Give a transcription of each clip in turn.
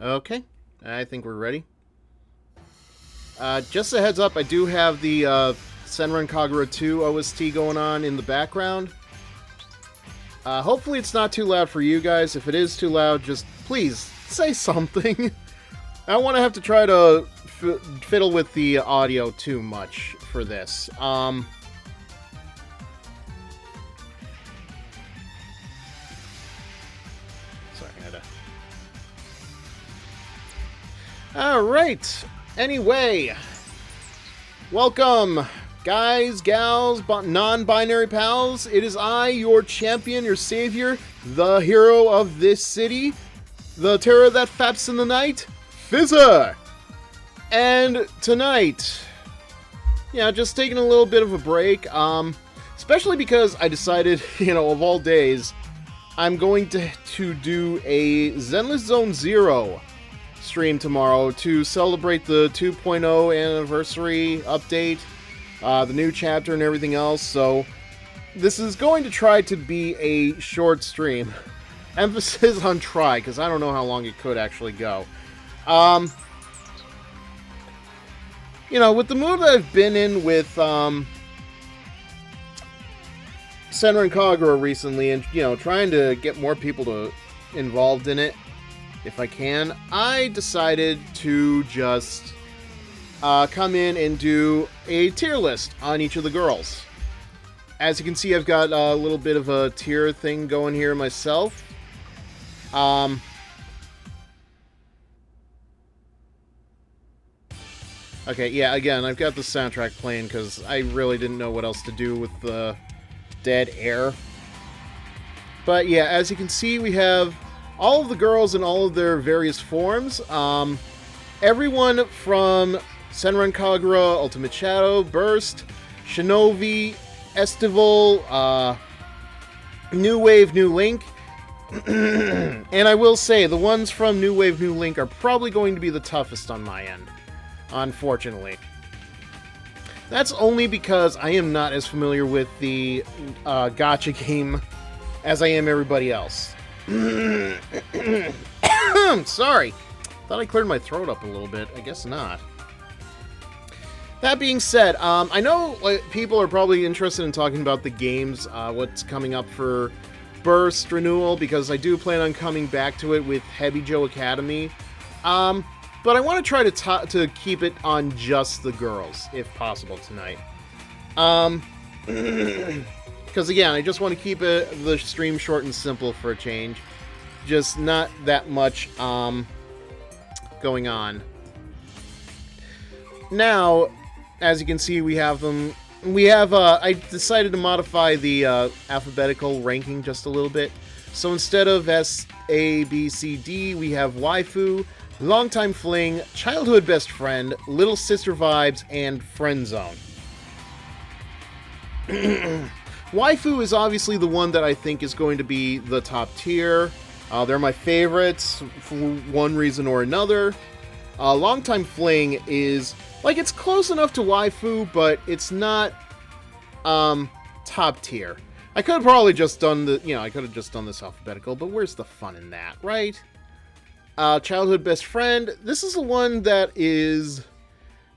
Okay, I think we're ready. Just a heads up, I do have the Senran Kagura 2 OST going on in the background. Hopefully it's not too loud for you guys. If it is too loud, just please say something. I don't want to have to try to fiddle with the audio too much for this. Sorry, I had to... Alright, anyway. Welcome, guys, gals, non-binary pals. It is I, your champion, your savior, the hero of this city, the terror that faps in the night, Fizzer! And tonight, yeah, just taking a little bit of a break, especially because I decided, of all days, I'm going to do a Zenless Zone Zero stream tomorrow to celebrate the 2.0 anniversary update, the new chapter and everything else, so this is going to try to be a short stream. Emphasis on try, because I don't know how long it could actually go. With the mood that I've been in with Senran Kagura recently, and trying to get more people involved in it, if I can, I decided to just come in and do a tier list on each of the girls. As you can see, I've got a little bit of a tier thing going here myself. Okay, yeah, again, I've got the soundtrack playing because I really didn't know what else to do with the dead air. But yeah, as you can see, we have all of the girls in all of their various forms. Everyone from Senran Kagura, Ultimate Shadow, Burst, Shinobi, Estival, New Wave, New Link. And I will say, the ones from New Wave, New Link are probably going to be the toughest on my end, unfortunately. That's only because I am not as familiar with the gacha game as I am everybody else. Sorry. Thought I cleared my throat up a little bit. I guess not. That being said, I know people are probably interested in talking about the games, what's coming up for Burst Renewal, because I do plan on coming back to it with Heavy Joe Academy. But I want to try to keep it on just the girls, if possible, tonight. Because again, I just want to keep the stream short and simple for a change. Just not that much going on. Now, as you can see, we have them. I decided to modify the alphabetical ranking just a little bit. So instead of S, A, B, C, D, we have Waifu, Longtime Fling, Childhood Best Friend, Little Sister Vibes, and Friend Zone. Waifu is obviously the one that I think is going to be the top tier. They're my favorites for one reason or another. Longtime Fling is, it's close enough to Waifu, but it's not top tier. I could have probably just done I could have just done this alphabetical, but where's the fun in that, right? Childhood Best Friend, this is the one that is,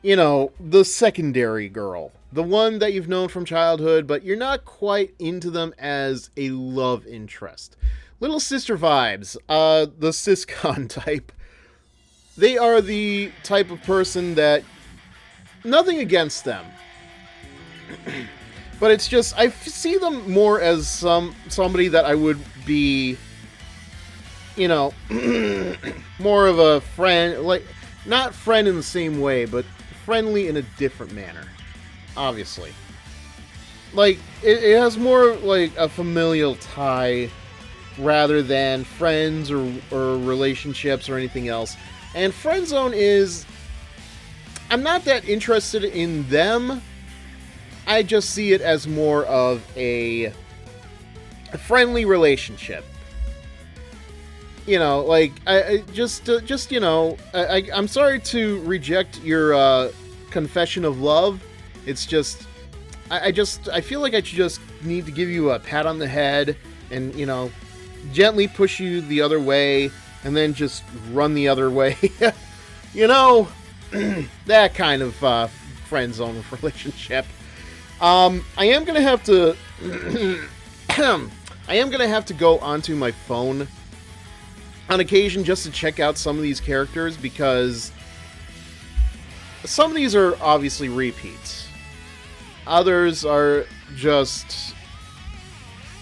the secondary girl. The one that you've known from childhood, but you're not quite into them as a love interest. Little Sister Vibes, the siscon type. They are the type of person that, nothing against them, but it's just, I see them more as somebody that I would be, more of a friend, not friend in the same way, but friendly in a different manner, obviously. It has more a familial tie rather than friends or relationships or anything else. And Friend Zone is, I'm not that interested in them. I just see it as more of a friendly relationship. I'm sorry to reject your confession of love. It's just, I feel like I just need to give you a pat on the head and, gently push you the other way and then just run the other way. You know, that kind of friend zone relationship. I am gonna have to I am gonna have to go onto my phone on occasion just to check out some of these characters, because some of these are obviously repeats. Others are just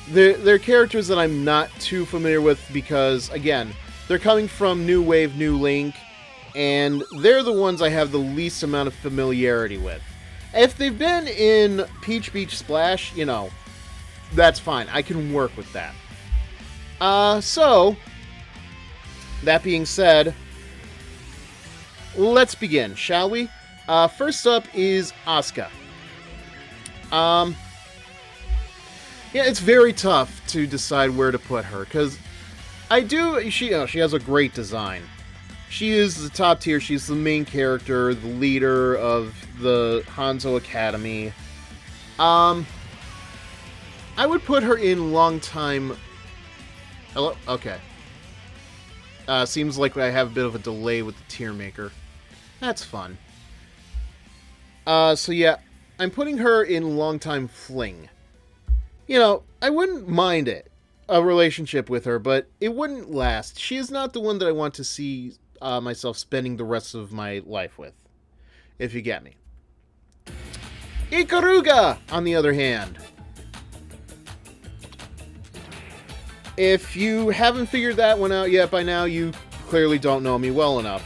they're characters that I'm not too familiar with, because again, they're coming from New Wave, New Link, and they're the ones I have the least amount of familiarity with. If they've been in Peach Beach Splash, you know, that's fine. I can work with that. So, that being said, let's begin, shall we? First up is Asuka. Yeah, it's very tough to decide where to put her, because she has a great design. She is the top tier. She's the main character, the leader of the Hanzo Academy. I would put her in long time. Hello? Okay. Seems like I have a bit of a delay with the tier maker. That's fun. So yeah, I'm putting her in long time fling. You know, I wouldn't mind it, a relationship with her, but it wouldn't last. She is not the one that I want to see myself spending the rest of my life with, if you get me. Ikaruga, on the other hand. If you haven't figured that one out yet by now, you clearly don't know me well enough.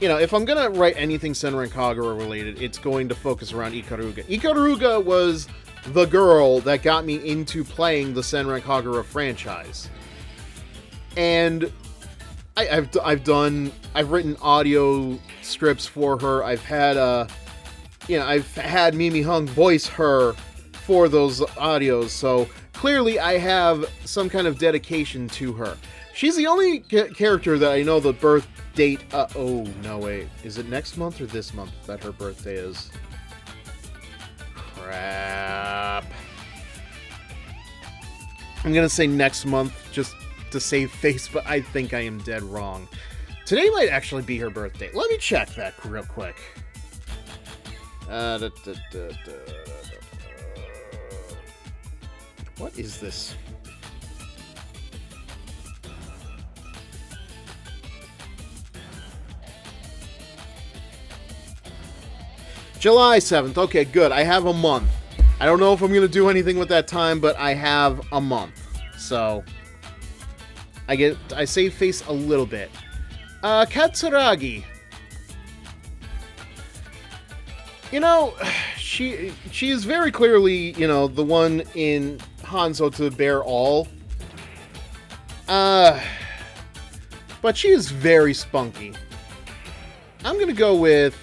You know, if I'm gonna write anything Senran Kagura related, it's going to focus around Ikaruga. Ikaruga was the girl that got me into playing the Senran Kagura franchise. And I've written audio scripts for her. I've had Mimi Hung voice her for those audios, so clearly I have some kind of dedication to her. She's the only character that I know the birth date. Oh no, wait, is it next month or this month that her birthday is? Crap. I'm gonna say next month just to save face, but I think I am dead wrong. Today might actually be her birthday. Let me check that real quick. What is this? July 7th. Okay, good. I have a month. I don't know if I'm going to do anything with that time, but I have a month. So, I save face a little bit. Katsuragi. You know, she is very clearly, you know, the one in Hanzo to bear all. But she is very spunky. I'm going to go with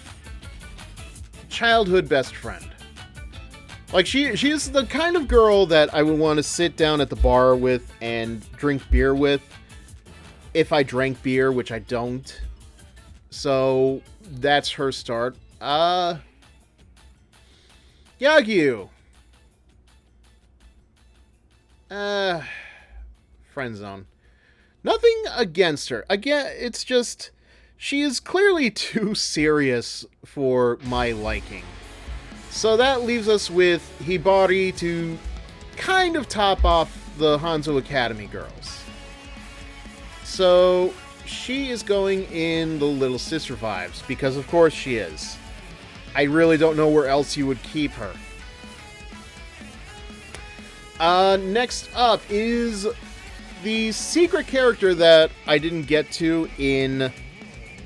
childhood best friend. Like, she is the kind of girl that I would want to sit down at the bar with and drink beer with. If I drank beer, which I don't. So, that's her start. Yagyu. Friend zone. Nothing against her. Again, it's just, she is clearly too serious for my liking. So that leaves us with Hibari to kind of top off the Hanzo Academy girls. So she is going in the little sister vibes, because of course she is. I really don't know where else you would keep her. Next up is the secret character that I didn't get to in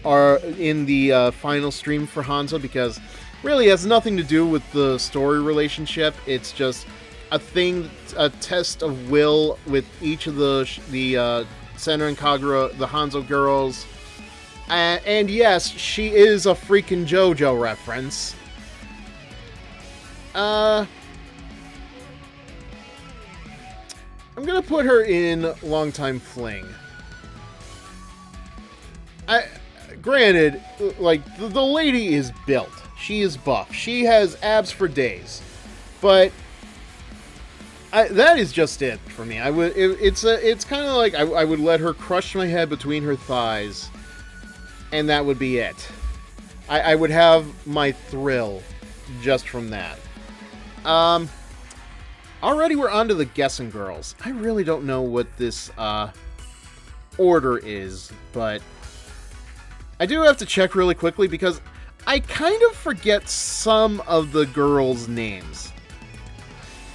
the final stream for Hanzo, because really has nothing to do with the story relationship. It's just a test of will with each of the Senran Kagura, the Hanzo girls. And yes, she is a freaking JoJo reference. I'm gonna put her in Longtime Fling. Granted, like, the lady is built. She is buff. She has abs for days. But that is just it for me. It's kind of like I would let her crush my head between her thighs, and that would be it. I would have my thrill just from that. Already we're on to the Guessing Girls. I really don't know what this order is, but I do have to check really quickly because I kind of forget some of the girls' names.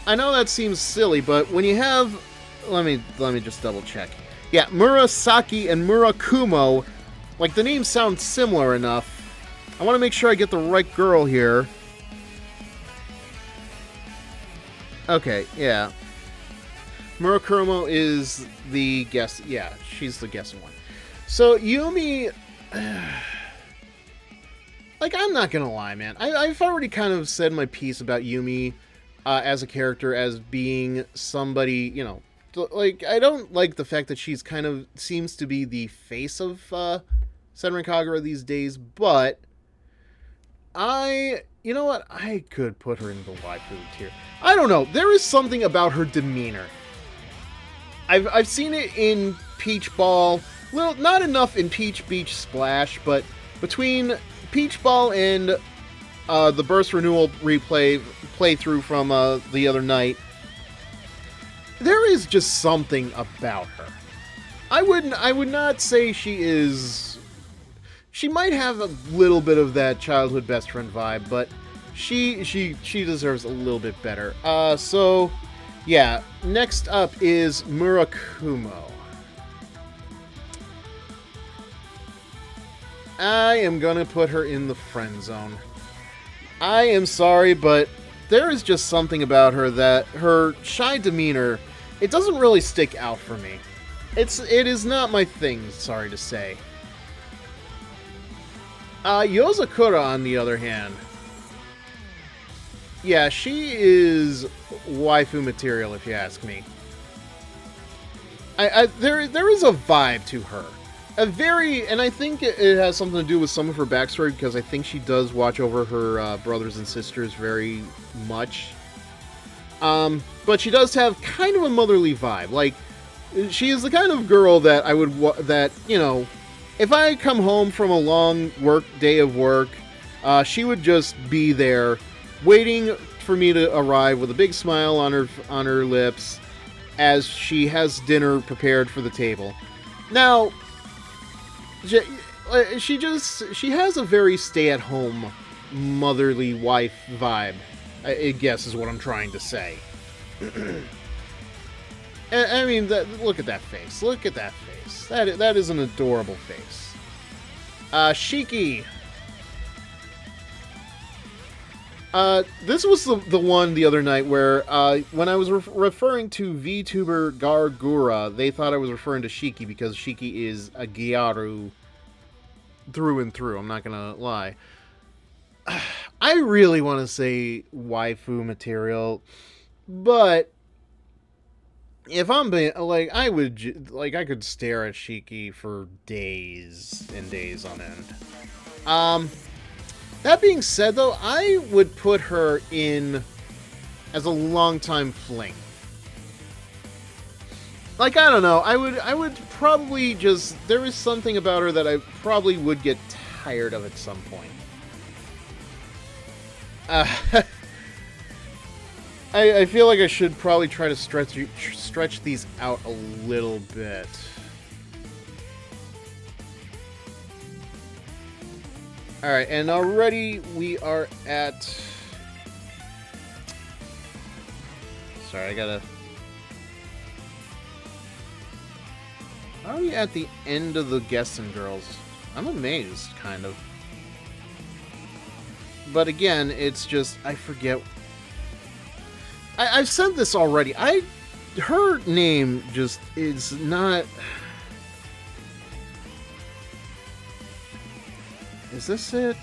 I know that seems silly, but when you have... Let me just double check. Yeah, Murasaki and Murakumo, like, the names sound similar enough. I want to make sure I get the right girl here. Okay, yeah. Murakumo is the guess... Yeah, she's the guessing one. So, Yumi... Like, I'm not gonna lie, man. I've already kind of said my piece about Yumi as a character as being somebody, you know... Like, I don't like the fact that she's kind of... seems to be the face of Senran Kagura these days, but... You know what? I could put her in the waifu tier. I don't know. There is something about her demeanor. I've seen it in Peach Ball. Well, not enough in Peach Beach Splash, but between Peach Ball and the Burst Renewal playthrough from the other night, there is just something about her. I would not say she is... She might have a little bit of that childhood best friend vibe, but she deserves a little bit better. So, yeah. Next up is Murakumo. I am gonna put her in the friend zone. I am sorry, but there is just something about her that her shy demeanor, it doesn't really stick out for me. It is not my thing, sorry to say. Yozakura, on the other hand. Yeah, she is waifu material, if you ask me. There is a vibe to her. And I think it has something to do with some of her backstory, because I think she does watch over her brothers and sisters very much. But she does have kind of a motherly vibe. Like, she is the kind of girl that I would, you know, if I come home from a long day of work, she would just be there, waiting for me to arrive with a big smile on her lips, as she has dinner prepared for the table. Now, she has a very stay-at-home, motherly wife vibe, I guess is what I'm trying to say. I mean, look at that face. Look at that face. That is an adorable face. Shiki. This was the one the other night where, when I was referring to VTuber Gargura, they thought I was referring to Shiki because Shiki is a Gyaru through and through, I'm not gonna lie. I really want to say waifu material, but if I'm being, like, I could stare at Shiki for days and days on end. That being said, though, I would put her in as a longtime fling. Like, I don't know, I would probably just, there is something about her that I probably would get tired of at some point. I feel like I should probably try to stretch these out a little bit. Alright, and already we are at... Sorry, I gotta... Are we at the end of the Guessing Girls? I'm amazed, kind of. But again, it's just, I forget... I've said this already. Her name just is not... Is this it?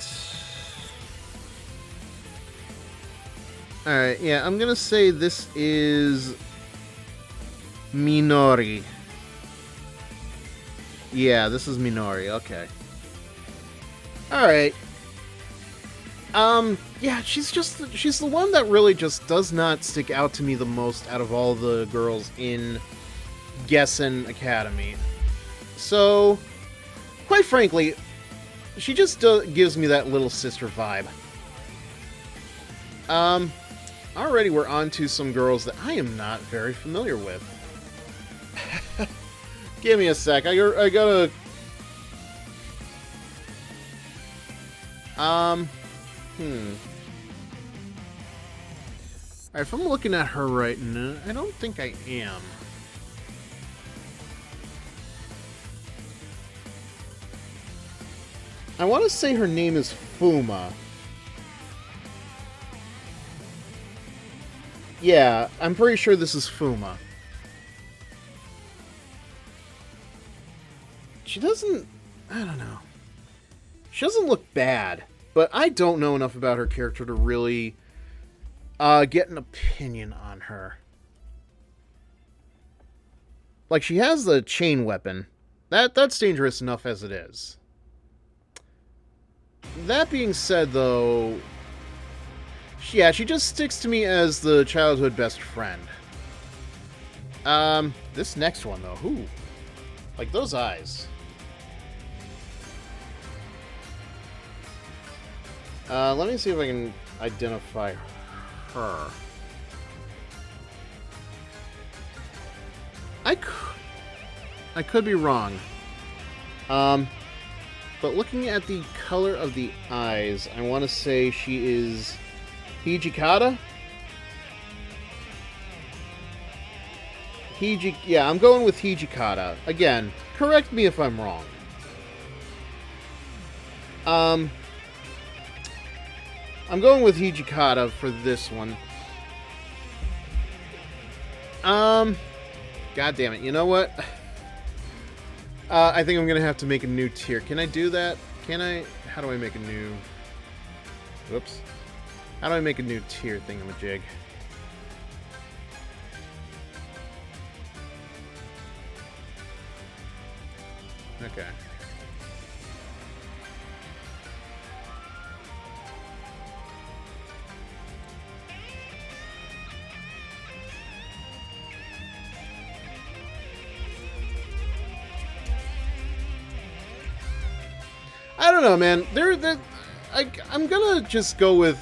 Alright, yeah, I'm gonna say this is... Minori. Yeah, this is Minori, okay. Alright. Yeah, she's the one that really just does not stick out to me the most out of all the girls in Gessen Academy. So, quite frankly, she just gives me that little sister vibe. Already we're on to some girls that I am not very familiar with. Give me a sec. I gotta... Alright, if I'm looking at her right now, I don't think I am. I want to say her name is Fuma. Yeah, I'm pretty sure this is Fuma. She doesn't... I don't know. She doesn't look bad, but I don't know enough about her character to really get an opinion on her. Like, she has the chain weapon. That's dangerous enough as it is. That being said, though, yeah, she just sticks to me as the childhood best friend. This next one, though, who? Like, those eyes. Let me see if I can identify her. I could be wrong. But looking at the color of the eyes, I want to say she is Hijikata? Yeah, I'm going with Hijikata. Again, correct me if I'm wrong. I'm going with Hijikata for this one. God damn it. You know what? I think I'm going to have to make a new tier. Can I do that? Can I? How do I make a new... Whoops. How do I make a new tier thingamajig? Okay. I don't know, man. I'm gonna just go with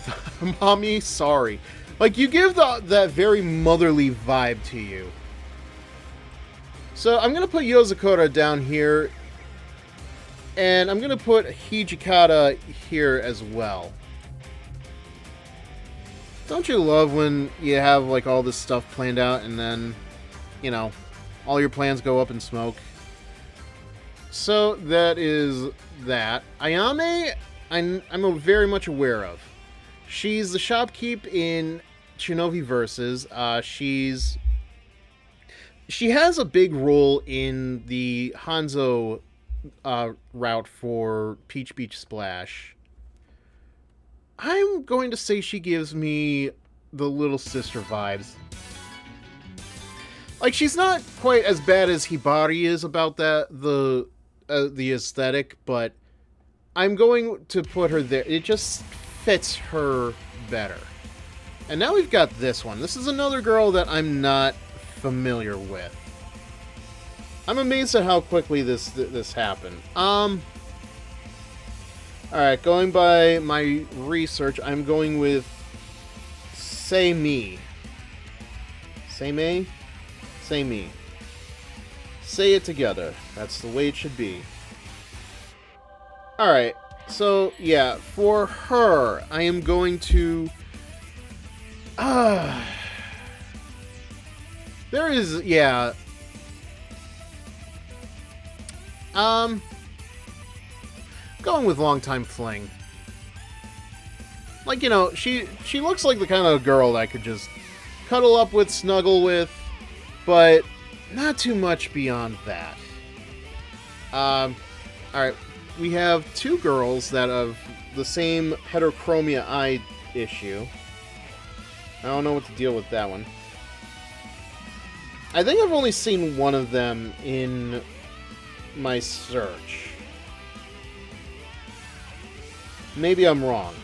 Mommy Sorry. Like, you give that very motherly vibe to you. So I'm gonna put Yozakura down here, and I'm gonna put Hijikata here as well. Don't you love when you have, like, all this stuff planned out and then, you know, all your plans go up in smoke? So that is that. Ayame, I'm very much aware of. She's the shopkeep in Shinobi Versus. She has a big role in the Hanzo route for Peach Beach Splash. I'm going to say she gives me the little sister vibes. Like, she's not quite as bad as Hibari is about the aesthetic, but I'm going to put her there. It just fits her better. And now we've got this one. This is another girl that I'm not familiar with. I'm amazed at how quickly this happened. Alright, going by my research, I'm going with Seimi. Seimei? Seimi. Say it together. That's the way it should be. Alright, so yeah, for her, I am going to... there is, yeah... going with Longtime Fling. Like, you know, she looks like the kind of girl that I could just cuddle up with, snuggle with, but not too much beyond that. Alright, we have two girls that have the same heterochromia eye issue. I don't know what to deal with that one. I think I've only seen one of them in my search. Maybe I'm wrong.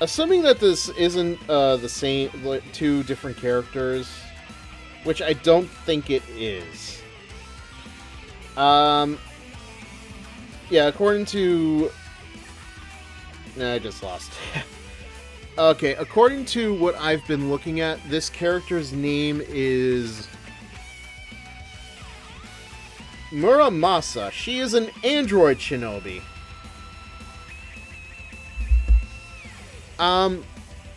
Assuming that this isn't the same, like, two different characters, which I don't think it is. Yeah, according to... Nah, I just lost. Okay, according to what I've been looking at, this character's name is Muramasa. She is an android shinobi.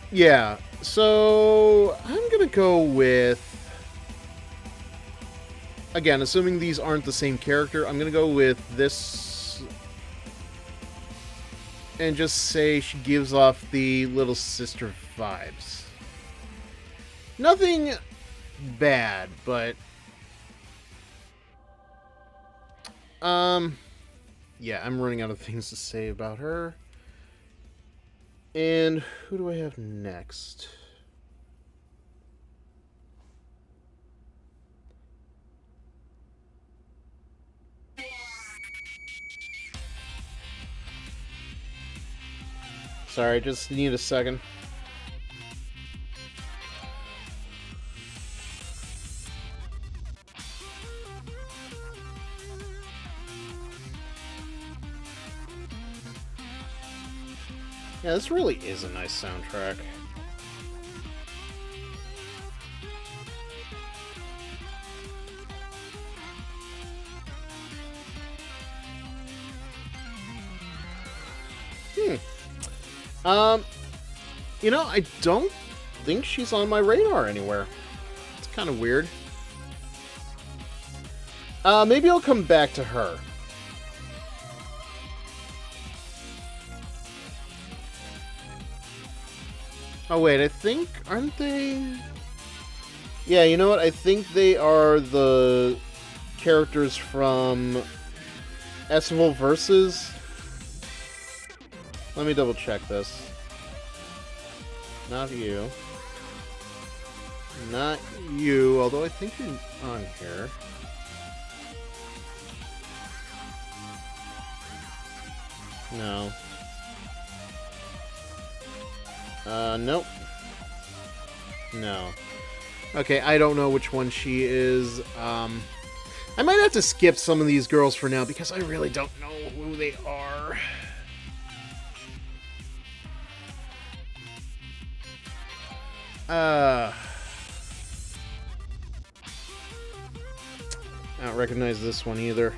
Yeah, so I'm gonna go with... Again, assuming these aren't the same character, I'm gonna go with this and just say she gives off the little sister vibes. Nothing bad, but yeah, I'm running out of things to say about her. And who do I have next? Sorry, just need a second. Yeah, this really is a nice soundtrack. You know, I don't think she's on my radar anywhere. It's kind of weird. Maybe I'll come back to her. Oh wait, I think, aren't they? Yeah, you know what? I think they are the characters from Estival Versus. Let me double check this. Not you. Not you, although I think you're on here. No. Nope. No. Okay, I don't know which one she is. I might have to skip some of these girls for now because I really don't know who they are. I don't recognize this one either.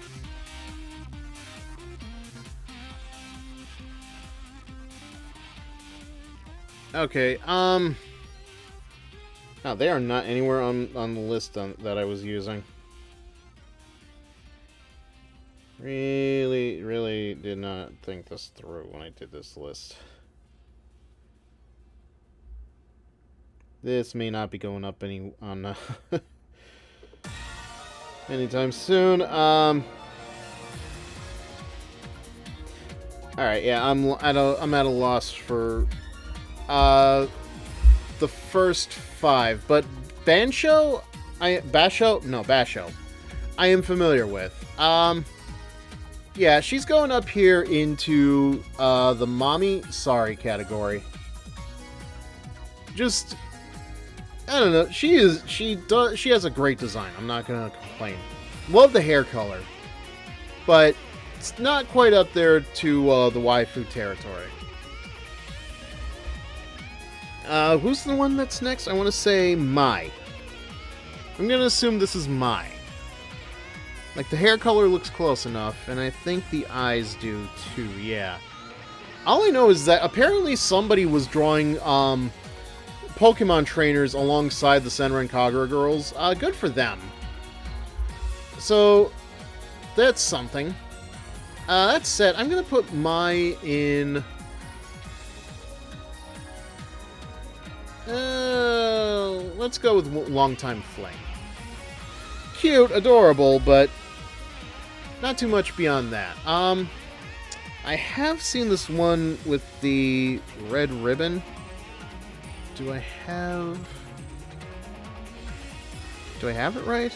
Okay, oh, they are not anywhere on the list that I was using. Really did not think this through when I did this list. This may not be going up anytime soon. All right, yeah, I'm at a loss for the first 5, but Basho, I am familiar with. Yeah, she's going up here into the mommy sorry category. Just, I don't know. She has a great design. I'm not gonna complain. Love the hair color, but it's not quite up there to the waifu territory. Who's the one that's next? I want to say Mai. I'm gonna assume this is Mai. Like, the hair color looks close enough, and I think the eyes do too, yeah. All I know is that apparently somebody was drawing Pokemon trainers alongside the Senran Kagura girls. Good for them. So, that's something. That said, I'm gonna put Mai in... let's go with Longtime Fling. Cute, adorable, but not too much beyond that. I have seen this one with the red ribbon. Do I have it right?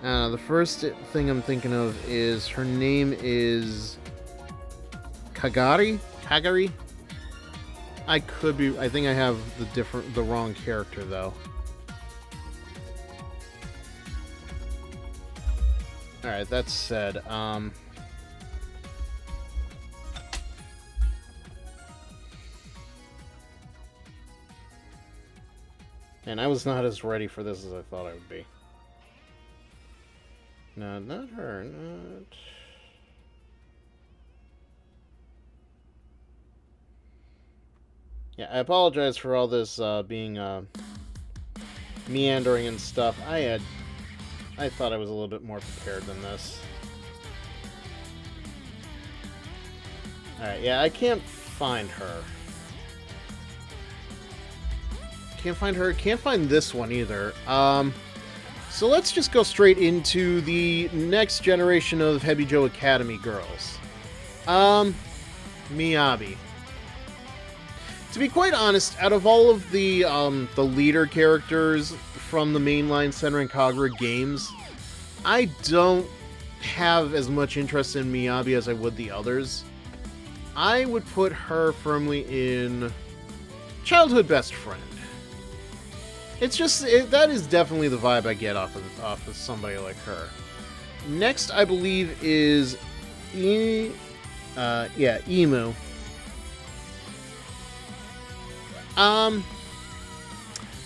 The first thing I'm thinking of is her name is Kagari? I could be... I think I have the wrong character, though. Alright, that said, and I was not as ready for this as I thought I would be. No, not her, not... Yeah, I apologize for all this being meandering and stuff. I thought I was a little bit more prepared than this. Alright, yeah, I can't find her. Can't find her. Can't find this one either. So let's just go straight into the next generation of Hebijo Academy girls. Miyabi. To be quite honest, out of all of the leader characters from the mainline Senran Kagura games, I don't have as much interest in Miyabi as I would the others. I would put her firmly in childhood best friend. It's just, that is definitely the vibe I get off of somebody like her. Next, I believe, is Emu. I'm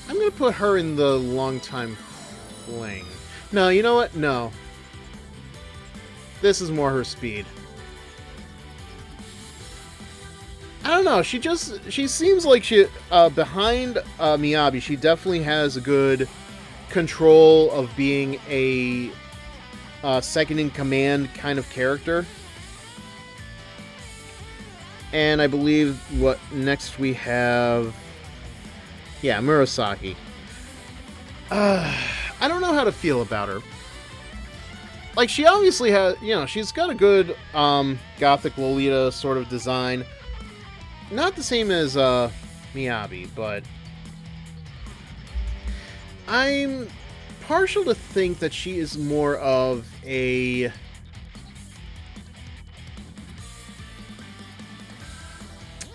gonna put her in the long-time fling. No, you know what? No. This is more her speed. I don't know, she seems like she, behind Miyabi, she definitely has a good control of being a second-in-command kind of character. And I believe what next we have... Yeah, Murasaki. I don't know how to feel about her. Like, she obviously has, you know, she's got a good gothic Lolita sort of design. Not the same as Miyabi, but I'm partial to think that she is more of a...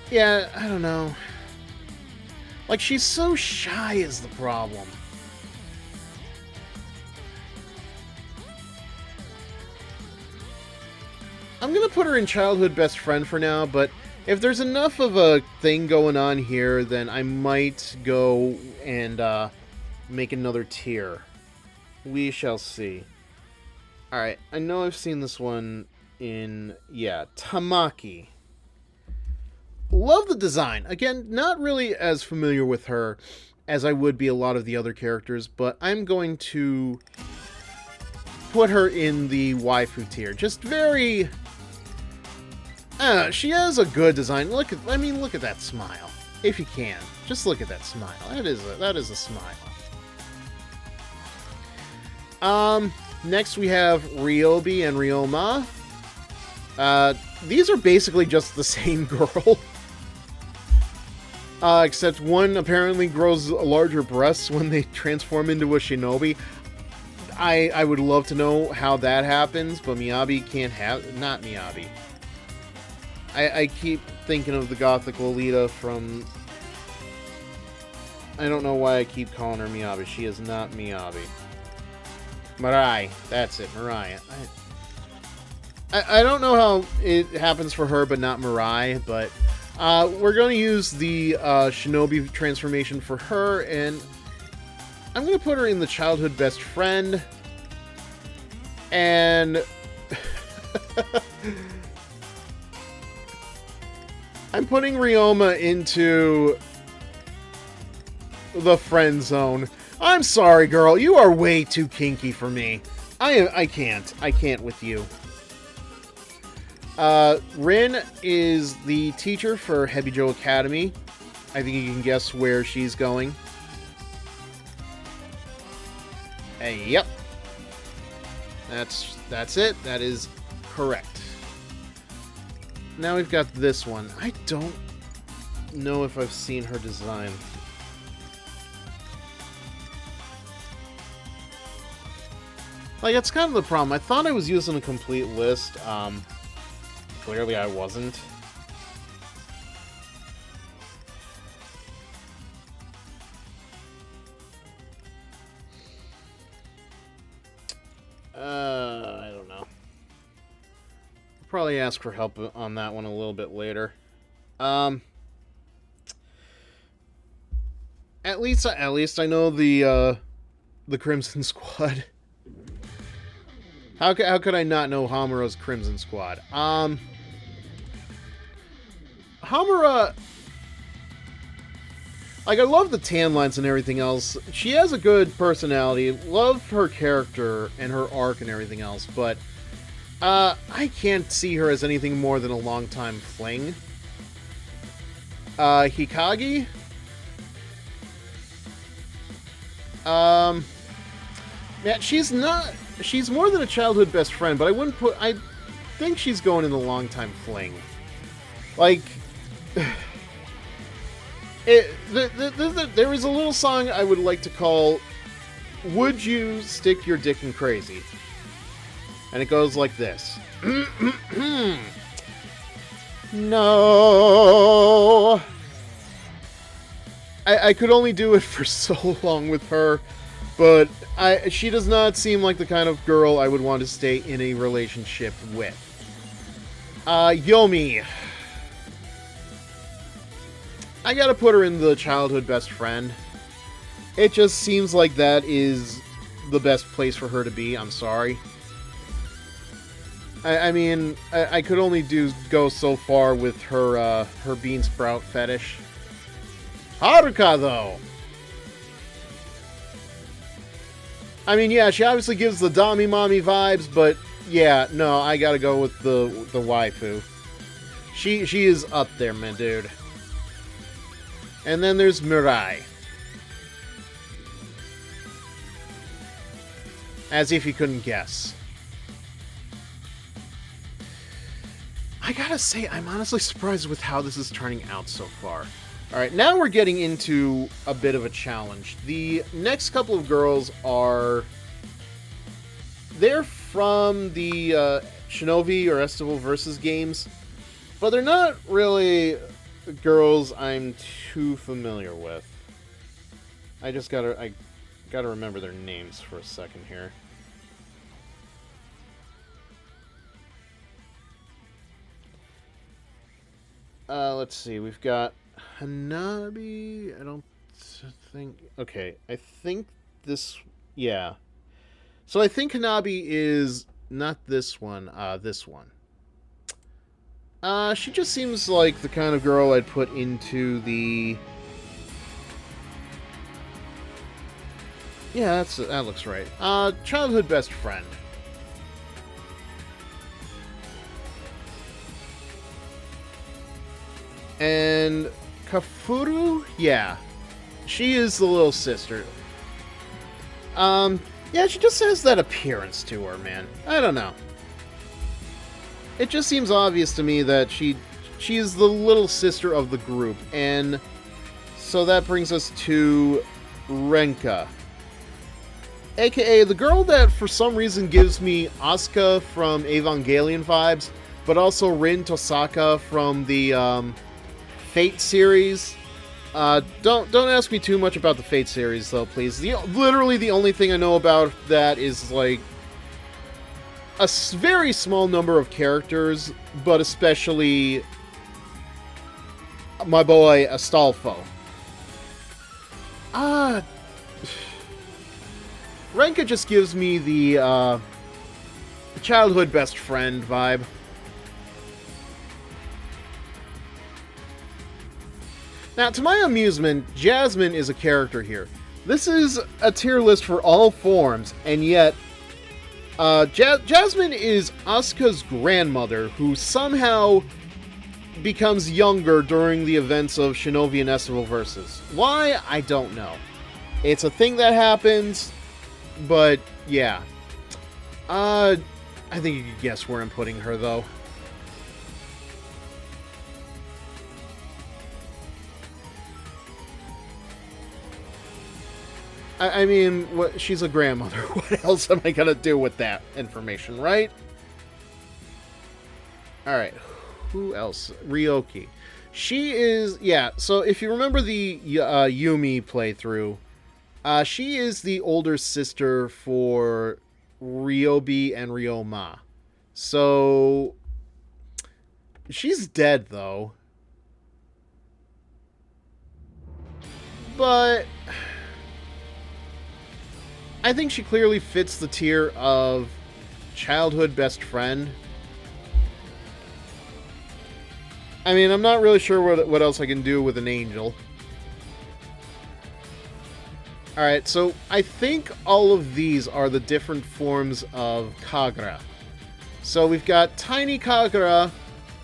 Yeah, I don't know. Like, she's so shy is the problem. I'm gonna put her in childhood best friend for now, but if there's enough of a thing going on here, then I might go and make another tier. We shall see. Alright, I know I've seen this one in... Yeah, Tamaki. Love the design. Again, not really as familiar with her as I would be a lot of the other characters, but I'm going to put her in the waifu tier. Just very... she has a good design. Look at that smile. If you can, just look at that smile. That is a smile. Next we have Ryobi and Ryoma. These are basically just the same girl. Except one apparently grows larger breasts when they transform into a shinobi. I would love to know how that happens, but Miyabi can't have... Not Miyabi. I keep thinking of the Gothic Lolita from... I don't know why I keep calling her Miyabi. She is not Miyabi. Mirai. That's it, Mirai. I don't know how it happens for her, but not Mirai, but... we're going to use the Shinobi transformation for her, and I'm going to put her in the childhood best friend. And I'm putting Ryoma into the friend zone. I'm sorry, girl. You are way too kinky for me. I can't with you. Rin is the teacher for Hebijo Academy. I think you can guess where she's going. Yep. That's it. That is correct. Now we've got this one. I don't know if I've seen her design. Like, that's kind of the problem. I thought I was using a complete list. Clearly I wasn't. probably ask for help on that one a little bit later. Um, at least I know the Crimson Squad. How could I not know Hamura's Crimson Squad? Hamura, like, I love the tan lines and everything else. She has a good personality. Love her character and her arc and everything else, but I can't see her as anything more than a long-time fling. Hikage? Yeah, she's more than a childhood best friend, but I think she's going in the long-time fling. Like, there is a little song I would like to call "Would You Stick Your Dick in Crazy?" And it goes like this. No. I could only do it for so long with her, but she does not seem like the kind of girl I would want to stay in a relationship with. Yomi. I gotta put her in the childhood best friend. It just seems like that is the best place for her to be. I'm sorry. I mean, I could only go so far with her her bean sprout fetish. Haruka, though. I mean, yeah, she obviously gives the Dami Mommy vibes, but yeah, no, I gotta go with the waifu. She is up there, man, dude. And then there's Mirai. As if you couldn't guess. I gotta say, I'm honestly surprised with how this is turning out so far. Alright, now we're getting into a bit of a challenge. The next couple of girls are... They're from the Shinobi or Estival Versus games, but they're not really girls I'm too familiar with. I gotta remember their names for a second here. Let's see, we've got Hanabi, I don't think... Okay, I think this... Yeah. So I think Hanabi is not this one, this one. She just seems like the kind of girl I'd put into the... Yeah, that looks right. Childhood best friend. And Kafuru? Yeah. She is the little sister. Yeah, she just has that appearance to her, man. I don't know. It just seems obvious to me that she is the little sister of the group. And so that brings us to Renka. AKA the girl that for some reason gives me Asuka from Evangelion vibes, but also Rin Tosaka from the Fate series. Don't ask me too much about the Fate series, though, please. Literally the only thing I know about that is, like, a very small number of characters, but especially my boy Astolfo. Renka just gives me the childhood best friend vibe. Now, to my amusement, Jasmine is a character here. This is a tier list for all forms, and yet Jasmine is Asuka's grandmother, who somehow becomes younger during the events of Shinobi and Estival Versus. Why? I don't know. It's a thing that happens, but yeah. I think you can guess where I'm putting her, though. I mean, she's a grandmother. What else am I gonna do with that information, right? Alright, who else? Ryoki. She is, yeah, so if you remember the Yumi playthrough, she is the older sister for Ryobi and Ryoma. So, She's dead, though. But I think she clearly fits the tier of childhood best friend. I mean, I'm not really sure what else I can do with an angel. Alright, so I think all of these are the different forms of Kagura. So we've got Tiny Kagura,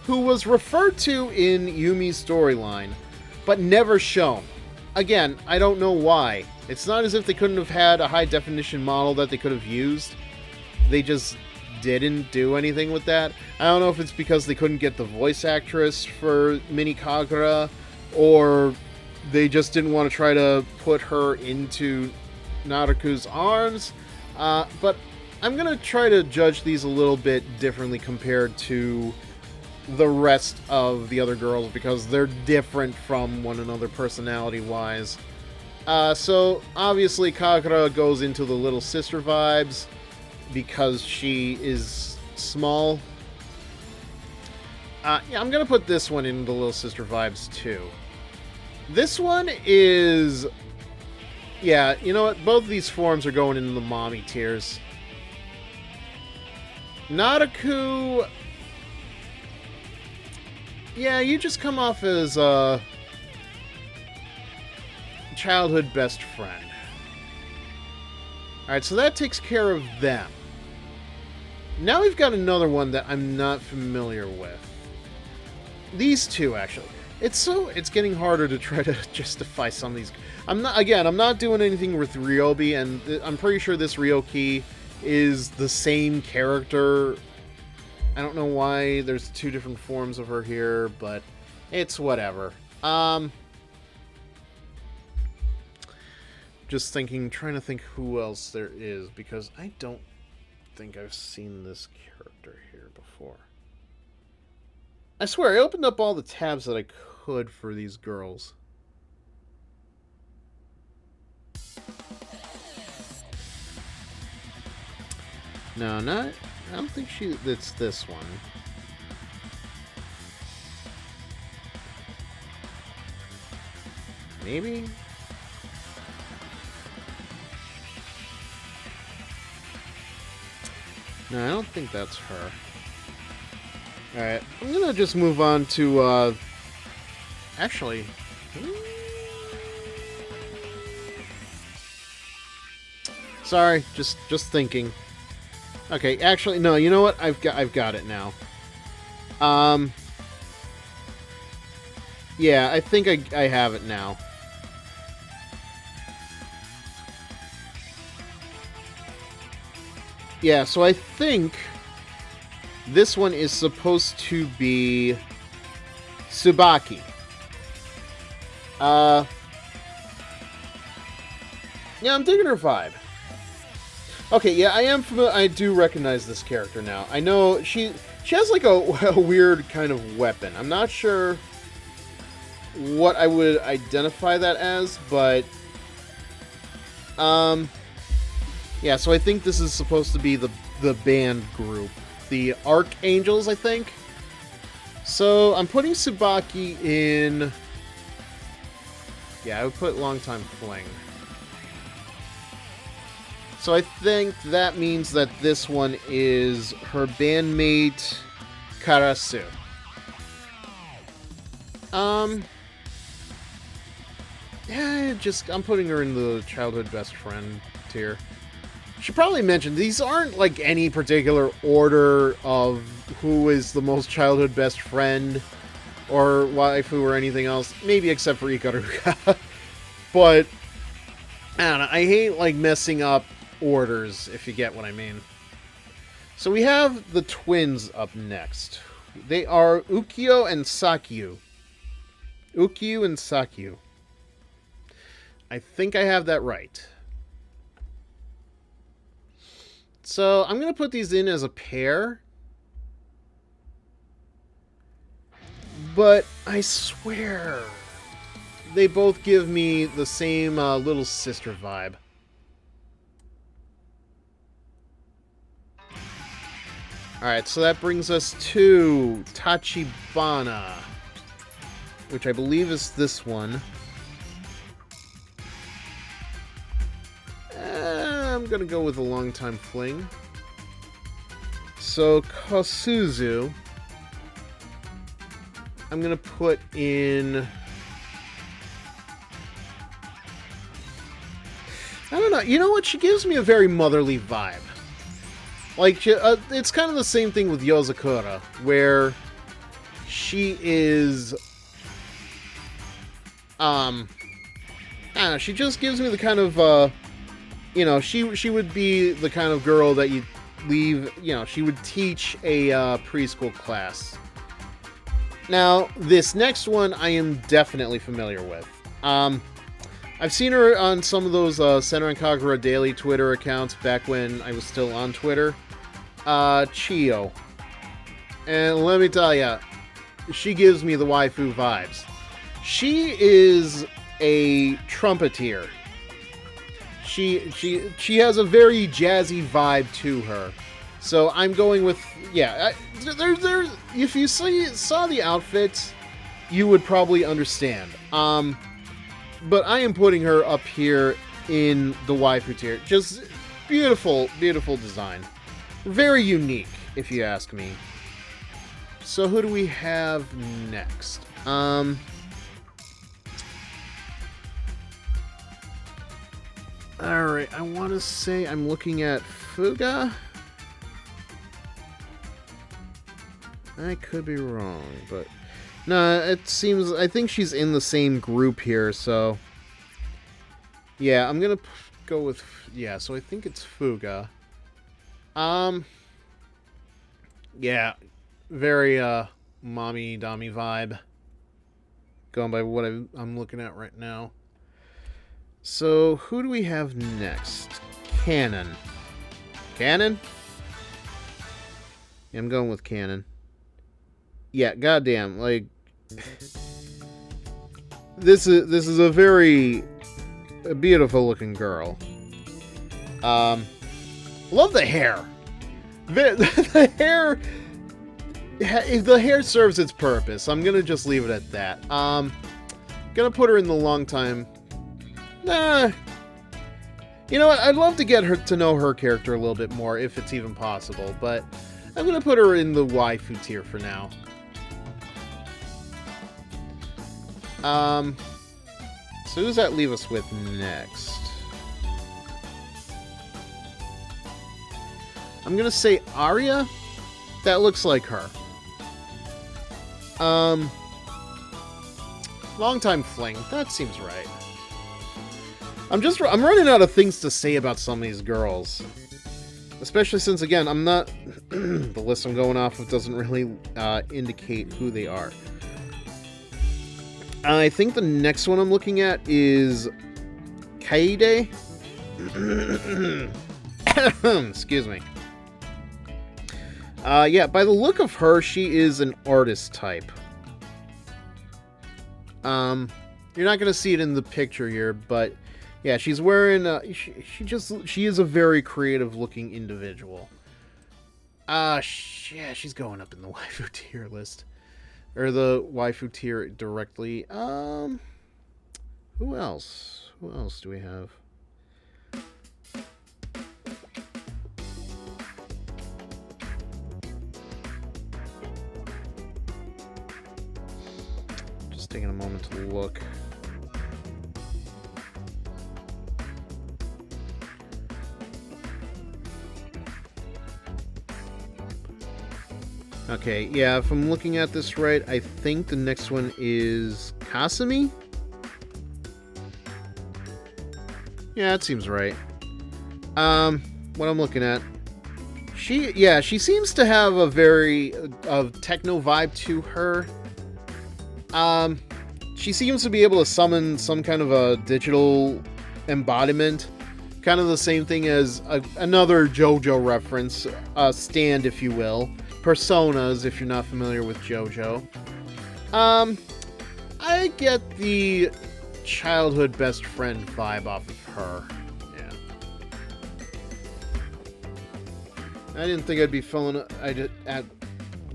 who was referred to in Yumi's storyline, but never shown. Again, I don't know why. It's not as if they couldn't have had a high-definition model that they could have used. They just didn't do anything with that. I don't know if it's because they couldn't get the voice actress for Mini Kagura, or they just didn't want to try to put her into Naruku's arms. But I'm going to try to judge these a little bit differently compared to the rest of the other girls, because they're different from one another personality-wise. So, obviously, Kagura goes into the little sister vibes, because she is small. Yeah, I'm gonna put this one in the little sister vibes, too. This one is... Yeah, you know what? Both of these forms are going into the mommy tiers. Naruku... Yeah, you just come off as a childhood best friend. Alright, so that takes care of them. Now we've got another one that I'm not familiar with. These two, actually. It's getting harder to try to justify some of these. I'm not doing anything with Ryobi, and I'm pretty sure this Ryoki is the same character. I don't know why there's two different forms of her here, but it's whatever. Just trying to think who else there is, because I don't think I've seen this character here before. I swear, I opened up all the tabs that I could for these girls. No, I don't think it's this one. Maybe? No, I don't think that's her. Alright, I'm gonna just move on to, actually... Sorry, just thinking. Okay, actually, no, you know what? I've got it now. Yeah, I think I have it now. Yeah, so I think this one is supposed to be Tsubaki. Yeah, I'm digging her vibe. Okay, yeah, I am familiar. I do recognize this character now. I know she has like a weird kind of weapon. I'm not sure what I would identify that as, but yeah, so I think this is supposed to be the band group. The Archangels, I think. So, I'm putting Tsubaki in... Yeah, I would put Longtime Fling. So I think that means that this one is her bandmate, Karasu. Yeah, I'm putting her in the childhood best friend tier. Should probably mention, these aren't like any particular order of who is the most childhood best friend or waifu or anything else, maybe except for Ikaruga. But I don't know, I hate like messing up orders, if you get what I mean. So we have the twins up next. They are Ukyo and Sakyu. Ukyu and Sakyu. I think I have that right. So, I'm going to put these in as a pair. But, I swear, they both give me the same little sister vibe. Alright, so that brings us to Tachibana, which I believe is this one. I'm gonna go with a long-time fling. So, Kosuzu, I'm gonna put in... I don't know. You know what? She gives me a very motherly vibe. Like, it's kind of the same thing with Yozakura, where she is... I don't know, she just gives me the kind of, you know, she would be the kind of girl that you leave, you know, she would teach a preschool class. Now, this next one I am definitely familiar with. I've seen her on some of those Senran Kagura daily Twitter accounts back when I was still on Twitter. Chio. And let me tell ya, she gives me the waifu vibes. She is a trumpeter. She has a very jazzy vibe to her. So I'm going with, yeah, if you saw the outfit, you would probably understand. But I am putting her up here in the waifu tier. Just beautiful, beautiful design. Very unique, if you ask me. So who do we have next? Alright, I want to say I'm looking at Fuga. I could be wrong, but... No, it seems... I think she's in the same group here, so... Yeah, I'm gonna go with... Yeah, so I think it's Fuga. Yeah, very, mommy-dommy vibe. Going by what I'm looking at right now. So, who do we have next? Cannon. Cannon? Yeah, I'm going with Cannon. Yeah, goddamn, like... This is a very beautiful looking girl. Love the hair. The hair serves its purpose. I'm gonna just leave it at that. Gonna put her in the long time. Nah. You know what? I'd love to get her to know her character a little bit more, if it's even possible. But I'm gonna put her in the waifu tier for now. So who does that leave us with next? I'm gonna say Arya. That looks like her. Long-time fling. That seems right. I'm running out of things to say about some of these girls. Especially since, again, I'm not... the list I'm going off of doesn't really indicate who they are. I think the next one I'm looking at is... Kaede? Excuse me. Yeah, by the look of her, she is an artist type. You're not gonna see it in the picture here, but yeah, she's wearing. She is a very creative looking individual. Yeah, she's going up in the waifu tier list, or the waifu tier directly. Who else? Who else do we have? Taking a moment to look. Okay, yeah, if I'm looking at this right, I think the next one is Kasumi? Yeah, that seems right. What I'm looking at. She seems to have a very techno vibe to her. She seems to be able to summon some kind of a digital embodiment. Kind of the same thing as another JoJo reference, stand, if you will. Personas, if you're not familiar with JoJo. I get the childhood best friend vibe off of her. Yeah. I didn't think I'd be filling.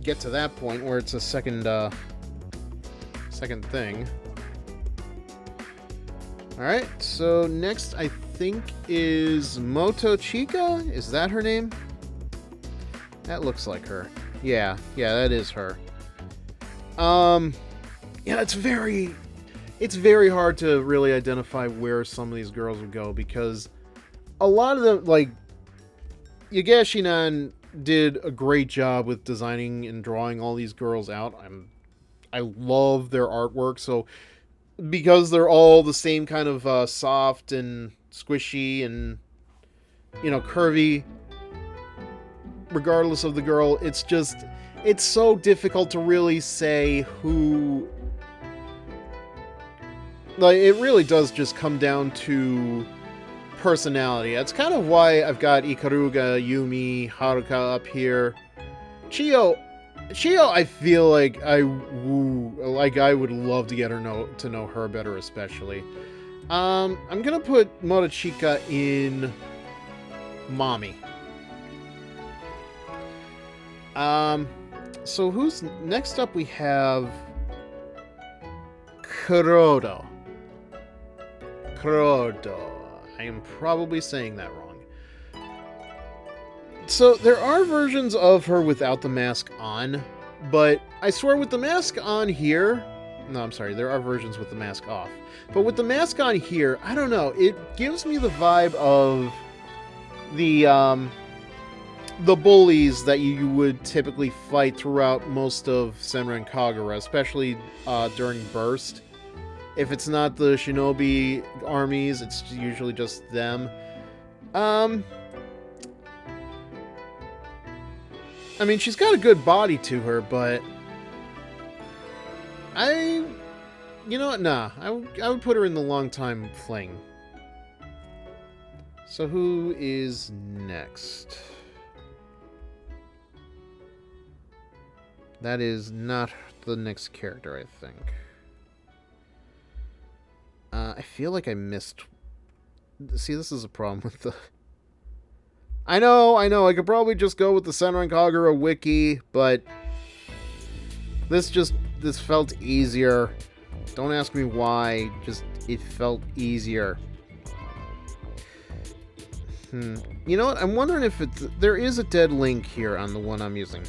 Get to that point where it's a second thing. All right. So next, I think is Moto Chica. Is that her name? That looks like her. Yeah, that is her. Yeah, it's very hard to really identify where some of these girls would go because a lot of them, like Yagashinan, did a great job with designing and drawing all these girls out. I love their artwork. So because they're all the same kind of soft and squishy and curvy, regardless of the girl, it's so difficult to really say who. Like, it really does just come down to personality. That's kind of why I've got Ikaruga, Yumi, Haruka up here. Chio, I feel like I would love to get her to know her better, especially. I'm gonna put Motochika in Mommy. So who's next up? We have Kurodo. I am probably saying that wrong. So there are versions of her without the mask on, but I swear with the mask on here... No, I'm sorry, there are versions with the mask off. But with the mask on here, I don't know, it gives me the vibe of the bullies that you would typically fight throughout most of Senran Kagura, especially during Burst. If it's not the shinobi armies, it's usually just them. I mean, she's got a good body to her, but you know what? Nah, I would put her in the long time fling. So who is next? That is not the next character, I think. I feel like I missed... See, this is a problem with the... I know, I could probably just go with the Senran Kagura wiki, but... This felt easier. Don't ask me why, just it felt easier. You know what, I'm wondering if there is a dead link here on the one I'm using.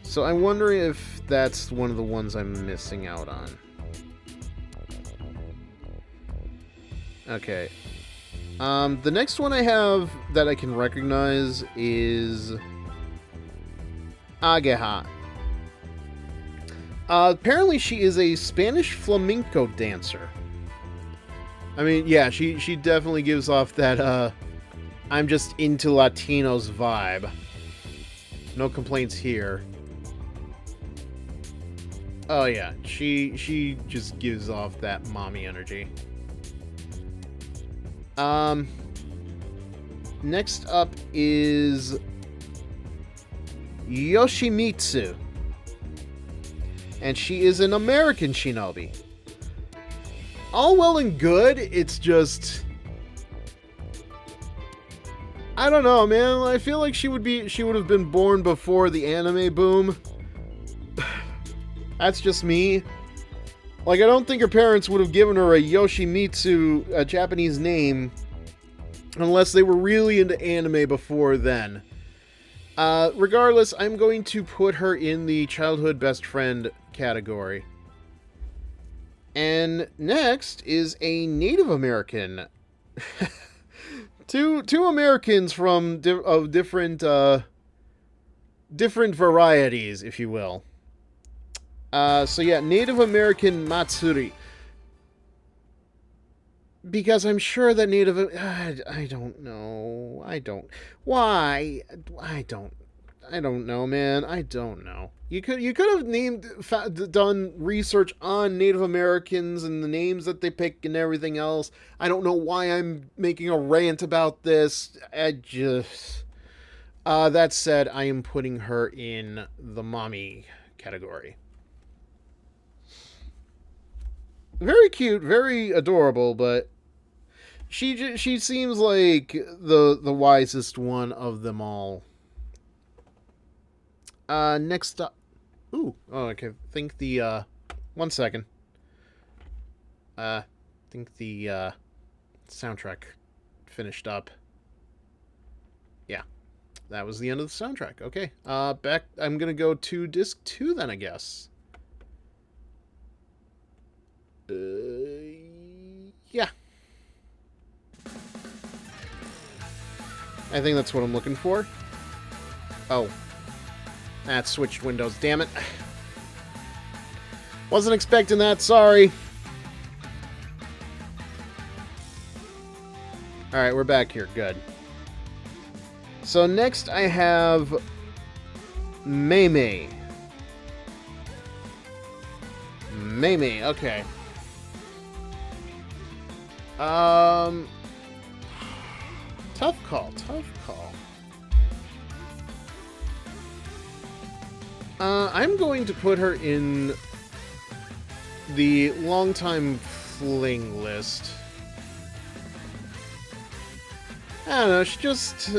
So I'm wondering if that's one of the ones I'm missing out on. Okay. The next one I have that I can recognize is Ageha. Apparently she is a Spanish flamenco dancer. I mean, yeah, she definitely gives off that, I'm just into Latinos vibe. No complaints here. Oh yeah, she just gives off that mommy energy. Next up is Yoshimitsu. And she is an American shinobi. All well and good, it's just... I don't know, man. I feel like she would have been born before the anime boom. That's just me. Like, I don't think her parents would have given her a Yoshimitsu, a Japanese name, unless they were really into anime before then. Regardless, I'm going to put her in the childhood best friend category. And next is a Native American. two Americans from different varieties, if you will. So yeah, Native American Matsuri. Because I'm sure that I don't know. Why? I don't know, man. I don't know. You could have done research on Native Americans and the names that they pick and everything else. I don't know why I'm making a rant about this. That said, I am putting her in the mommy category. Very cute, very adorable, but she seems like the wisest one of them all. Next up... Ooh, oh, okay. I think the, 1 second. I think the, soundtrack finished up. Yeah. That was the end of the soundtrack. Okay. Back... I'm gonna go to disc 2 then, I guess. Yeah. I think that's what I'm looking for. Oh. That switched windows, damn it. Wasn't expecting that, sorry. Alright, we're back here, good. So next I have... Mei. Mei, okay. Tough call. I'm going to put her in the longtime fling list. I don't know, she's just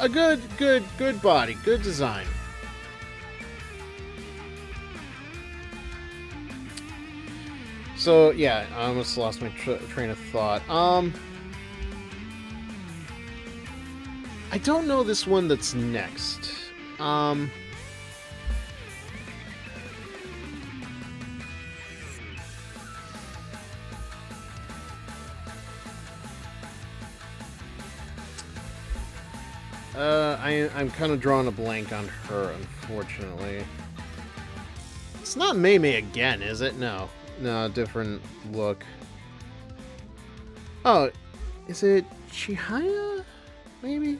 a good body, good design. So, yeah, I almost lost my train of thought. I don't know this one that's next. I'm kind of drawing a blank on her, unfortunately. It's not Mei again, is it? No, different look. Oh, is it Chihaya? Maybe?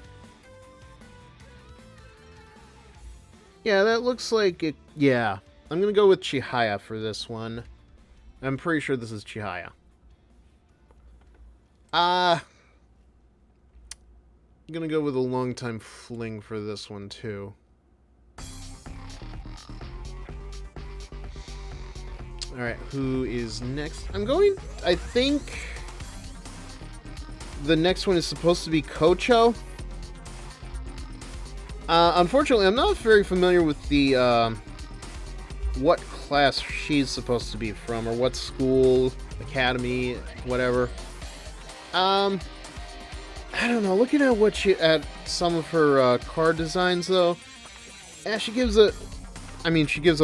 Yeah, that looks like it. Yeah, I'm gonna go with Chihaya for this one. I'm pretty sure this is Chihaya. I'm gonna go with a longtime fling for this one, too. Alright, who is next? I think... the next one is supposed to be Kocho. Unfortunately, I'm not very familiar with the, what class she's supposed to be from, or what school, academy, whatever. I don't know. Looking at some of her card designs, though, yeah, she gives a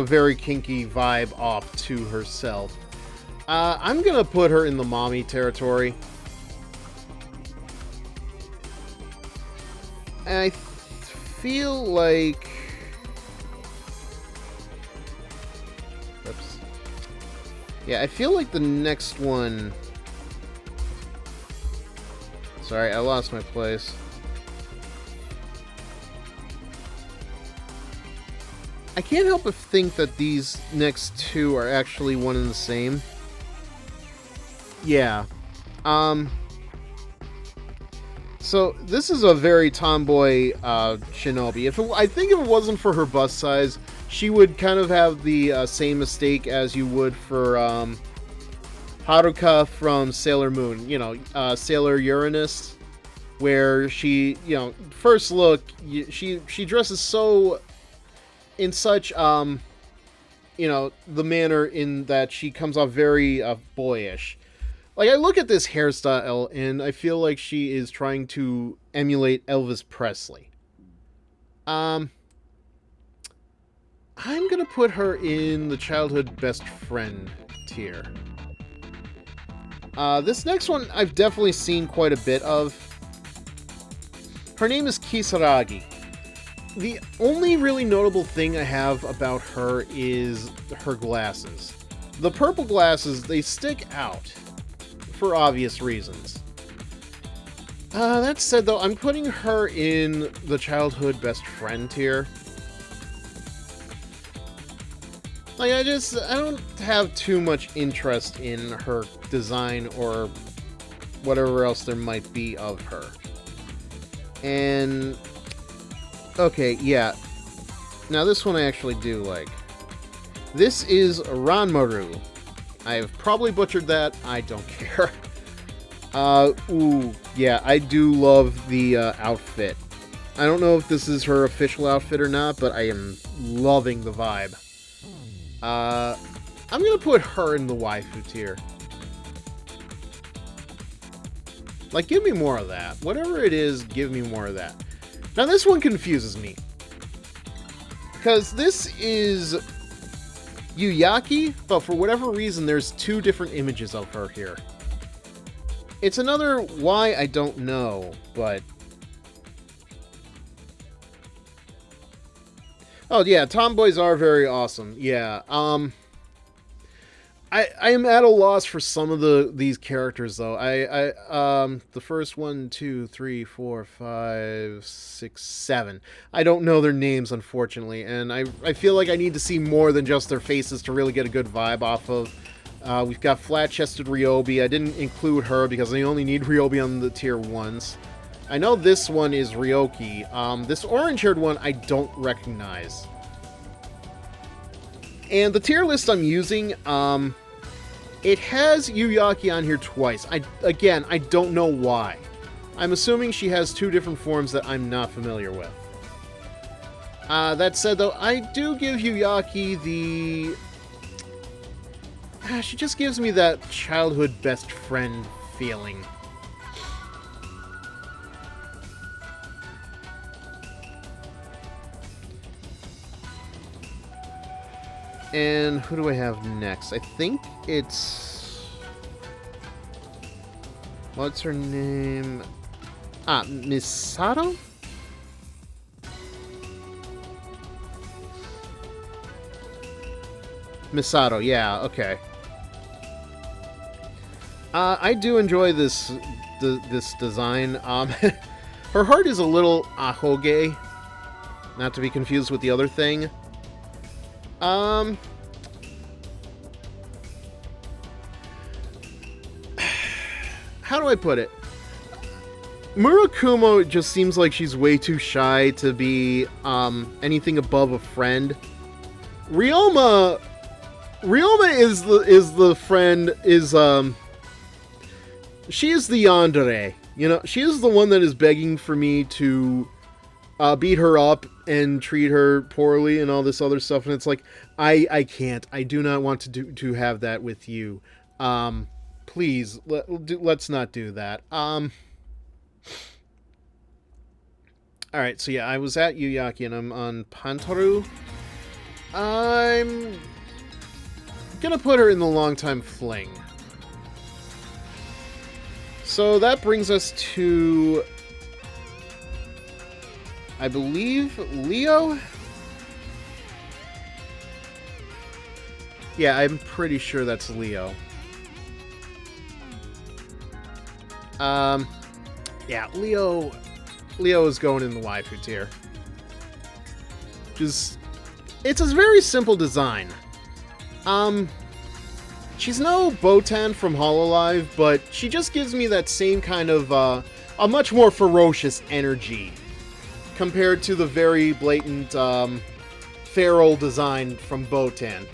very kinky vibe off to herself. I'm gonna put her in the mommy territory. And I feel like... Oops. Yeah, I feel like the next one... Sorry, I lost my place. I can't help but think that these next two are actually one and the same. Yeah. So, this is a very tomboy shinobi. I think if it wasn't for her bust size, she would kind of have the same mistake as you would for Haruka from Sailor Moon. You know, Sailor Uranus, where she, you know, first look, she dresses so... in such, you know, the manner in that she comes off very boyish. Like, I look at this hairstyle, and I feel like she is trying to emulate Elvis Presley. I'm gonna put her in the childhood best friend tier. This next one I've definitely seen quite a bit of. Her name is Kisaragi. The only really notable thing I have about her is her glasses. The purple glasses, they stick out, for obvious reasons. That said, though, I'm putting her in the childhood best friend tier. Like, I don't have too much interest in her design or whatever else there might be of her. And... okay, yeah. Now, this one I actually do like. This is Ranmaru. I've probably butchered that. I don't care. Ooh, yeah, I do love the outfit. I don't know if this is her official outfit or not, but I am loving the vibe. I'm gonna put her in the waifu tier. Like, give me more of that. Whatever it is, give me more of that. Now, this one confuses me. Because this is Yuyaki, but for whatever reason, there's two different images of her here. It's another why I don't know, but... Oh, yeah, tomboys are very awesome. Yeah, I am at a loss for some of these characters, though. The first 1, 2, 3, 4, 5, 6, 7. I don't know their names, unfortunately, and I feel like I need to see more than just their faces to really get a good vibe off of. We've got flat-chested Ryobi. I didn't include her because I only need Ryobi on the tier 1s. I know this one is Ryoki. This orange-haired one I don't recognize. And the tier list I'm using, it has Yuyaki on here twice. Again, I don't know why. I'm assuming she has two different forms that I'm not familiar with. That said, though, I do give Yuyaki the... she just gives me that childhood best friend feeling. And who do I have next? I think it's... What's her name? Misato? Misato, yeah, okay. I do enjoy this design. Her heart is a little ahoge, not to be confused with the other thing. How do I put it? Murakumo just seems like she's way too shy to be anything above a friend. Ryoma is the friend, she is the yandere. You know, she is the one that is begging for me to beat her up and treat her poorly and all this other stuff, and it's like, I can't. I do not want to have that with you. Please, let's not do that. Alright, so yeah, I was at Yuyaki and I'm on Pantaru. I'm gonna put her in the Longtime Fling. So that brings us to... I believe Leo? Yeah, I'm pretty sure that's Leo. Yeah, Leo is going in the waifu tier. Just, it's a very simple design. She's no Botan from Hololive, but she just gives me that same kind of, a much more ferocious energy compared to the very blatant, feral design from Botan.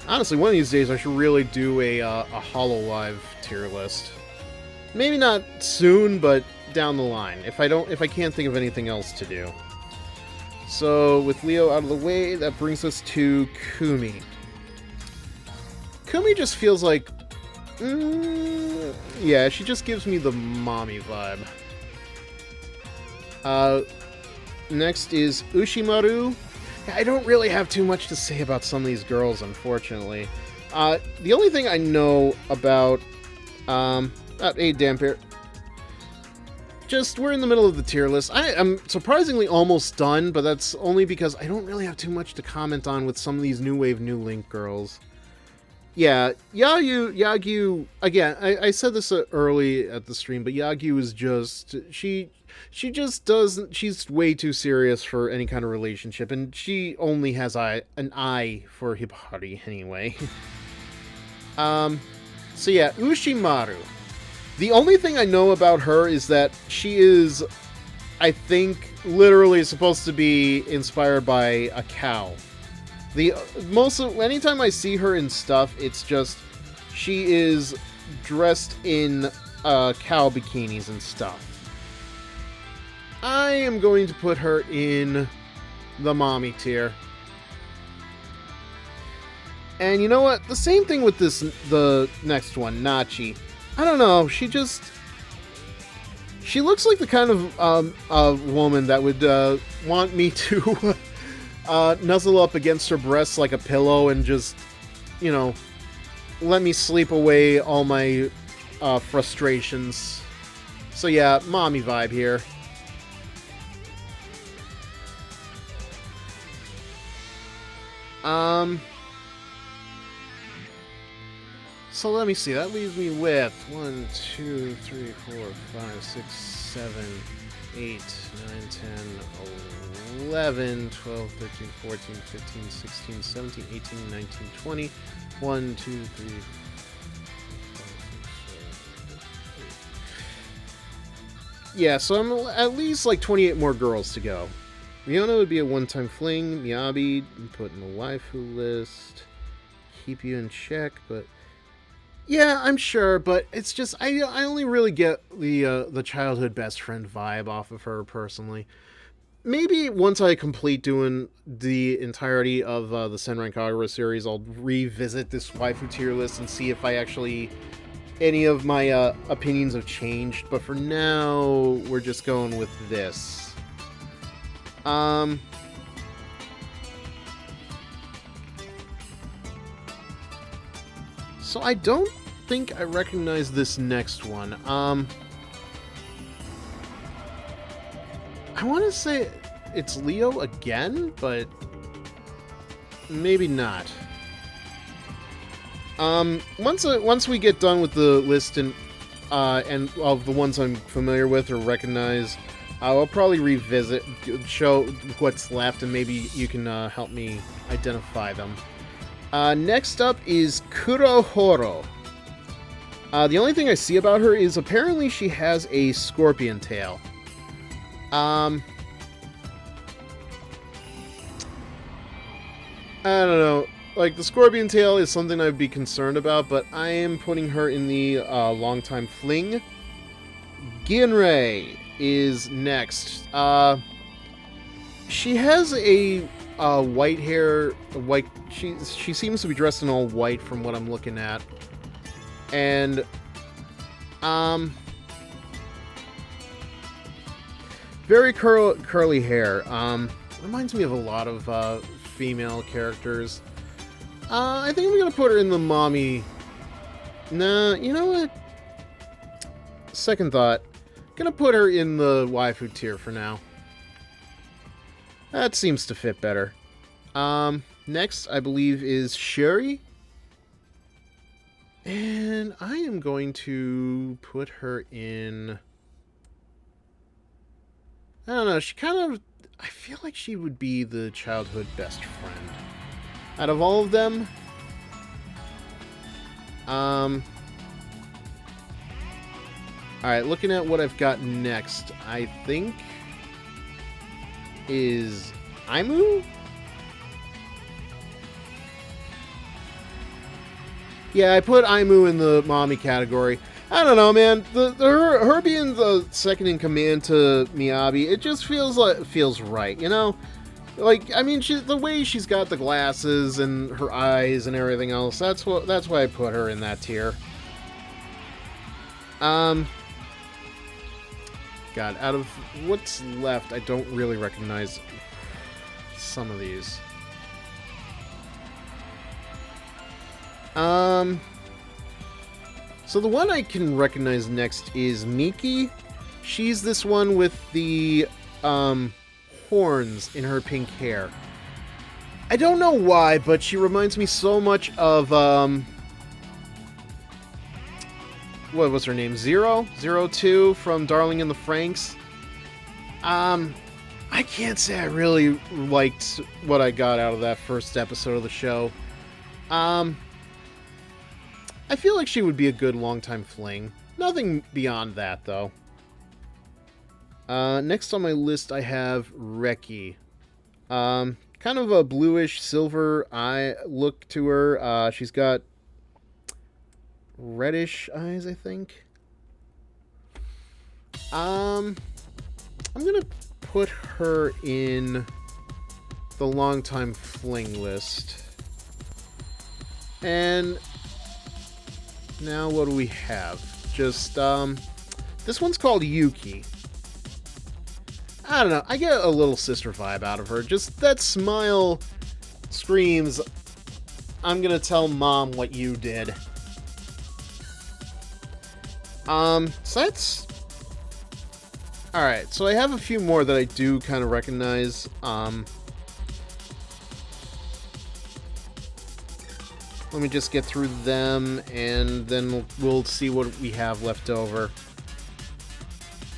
Honestly, one of these days I should really do a Hololive tier list. Maybe not soon, but down the line, if I can't think of anything else to do. So, with Leo out of the way, that brings us to Kumi. Kumi just feels like... yeah, she just gives me the mommy vibe. Next is Ushimaru. I don't really have too much to say about some of these girls, unfortunately. The only thing I know about... hey, Dampier. Just, we're in the middle of the tier list. I'm surprisingly almost done, but that's only because I don't really have too much to comment on with some of these New Wave New Link girls. Yeah, Yagyu, again, I said this early at the stream, but Yagyu is just, she just doesn't, she's way too serious for any kind of relationship, and she only has an eye for Hibari anyway. So yeah, Ushimaru. The only thing I know about her is that she is, I think, literally supposed to be inspired by a cow. Anytime I see her in stuff, it's just, she is dressed in cow bikinis and stuff. I am going to put her in the mommy tier. And you know what? The same thing with the next one, Nachi. I don't know. She looks like the kind of woman that would want me to nuzzle up against her breasts like a pillow and just, you know, let me sleep away all my frustrations. So yeah, mommy vibe here. So let me see, that leaves me with 1, 2, 3, 4, 5, 6, 7, 8, 9, 10, 11, 12, 13, 14, 15, 16, 17, 18, 19, 20. 1, 2, 3, 4, 5, 6, 7, 8. Yeah, so I'm at least like 28 more girls to go. Riona would be a one-time fling. Miyabi, put in the waifu list. Keep you in check, but yeah, I'm sure, but it's just I only really get the childhood best friend vibe off of her personally. Maybe once I complete doing the entirety of the Senran Kagura series, I'll revisit this waifu tier list and see if I actually any of my opinions have changed. But for now, we're just going with this. So I don't think I recognize this next one. I want to say it's Leo again, but maybe not. Once we get done with the list and of the ones I'm familiar with or recognize, I'll probably revisit, show what's left, and maybe you can help me identify them. Next up is Kurohoro. The only thing I see about her is apparently she has a scorpion tail. I don't know. Like, the scorpion tail is something I'd be concerned about, but I am putting her in the long-time fling. Ginrei is next. She has a white hair, she seems to be dressed in all white from what I'm looking at. And very curly hair. Reminds me of a lot of female characters. I think I'm gonna put her in the mommy. Nah, you know what? Second thought. Gonna put her in the waifu tier for now. That seems to fit better. Next, I believe, is Sherry. And I am going to put her in... I don't know, she kind of... I feel like she would be the childhood best friend. Out of all of them... Alright, looking at what I've got next, I think... is... Aimu? Yeah, I put Aimu in the mommy category. I don't know, man. Her being the second in command to Miyabi, it just feels right, you know? Like, I mean, the way she's got the glasses and her eyes and everything else, that's why I put her in that tier. God, out of what's left, I don't really recognize some of these. So the one I can recognize next is Miki. She's this one with the, horns in her pink hair. I don't know why, but she reminds me so much of, what was her name? Zero 2 from Darling in the Franxx. I can't say I really liked what I got out of that first episode of the show. I feel like she would be a good long-time fling. Nothing beyond that, though. Next on my list, I have Reki. Kind of a bluish silver eye look to her. She's got reddish eyes, I think. I'm gonna put her in the longtime fling list. And now what do we have? Just, this one's called Yuki. I don't know, I get a little sister vibe out of her. Just that smile screams, I'm gonna tell Mom what you did. So that's... Alright, so I have a few more that I do kind of recognize. Let me just get through them, and then we'll see what we have left over.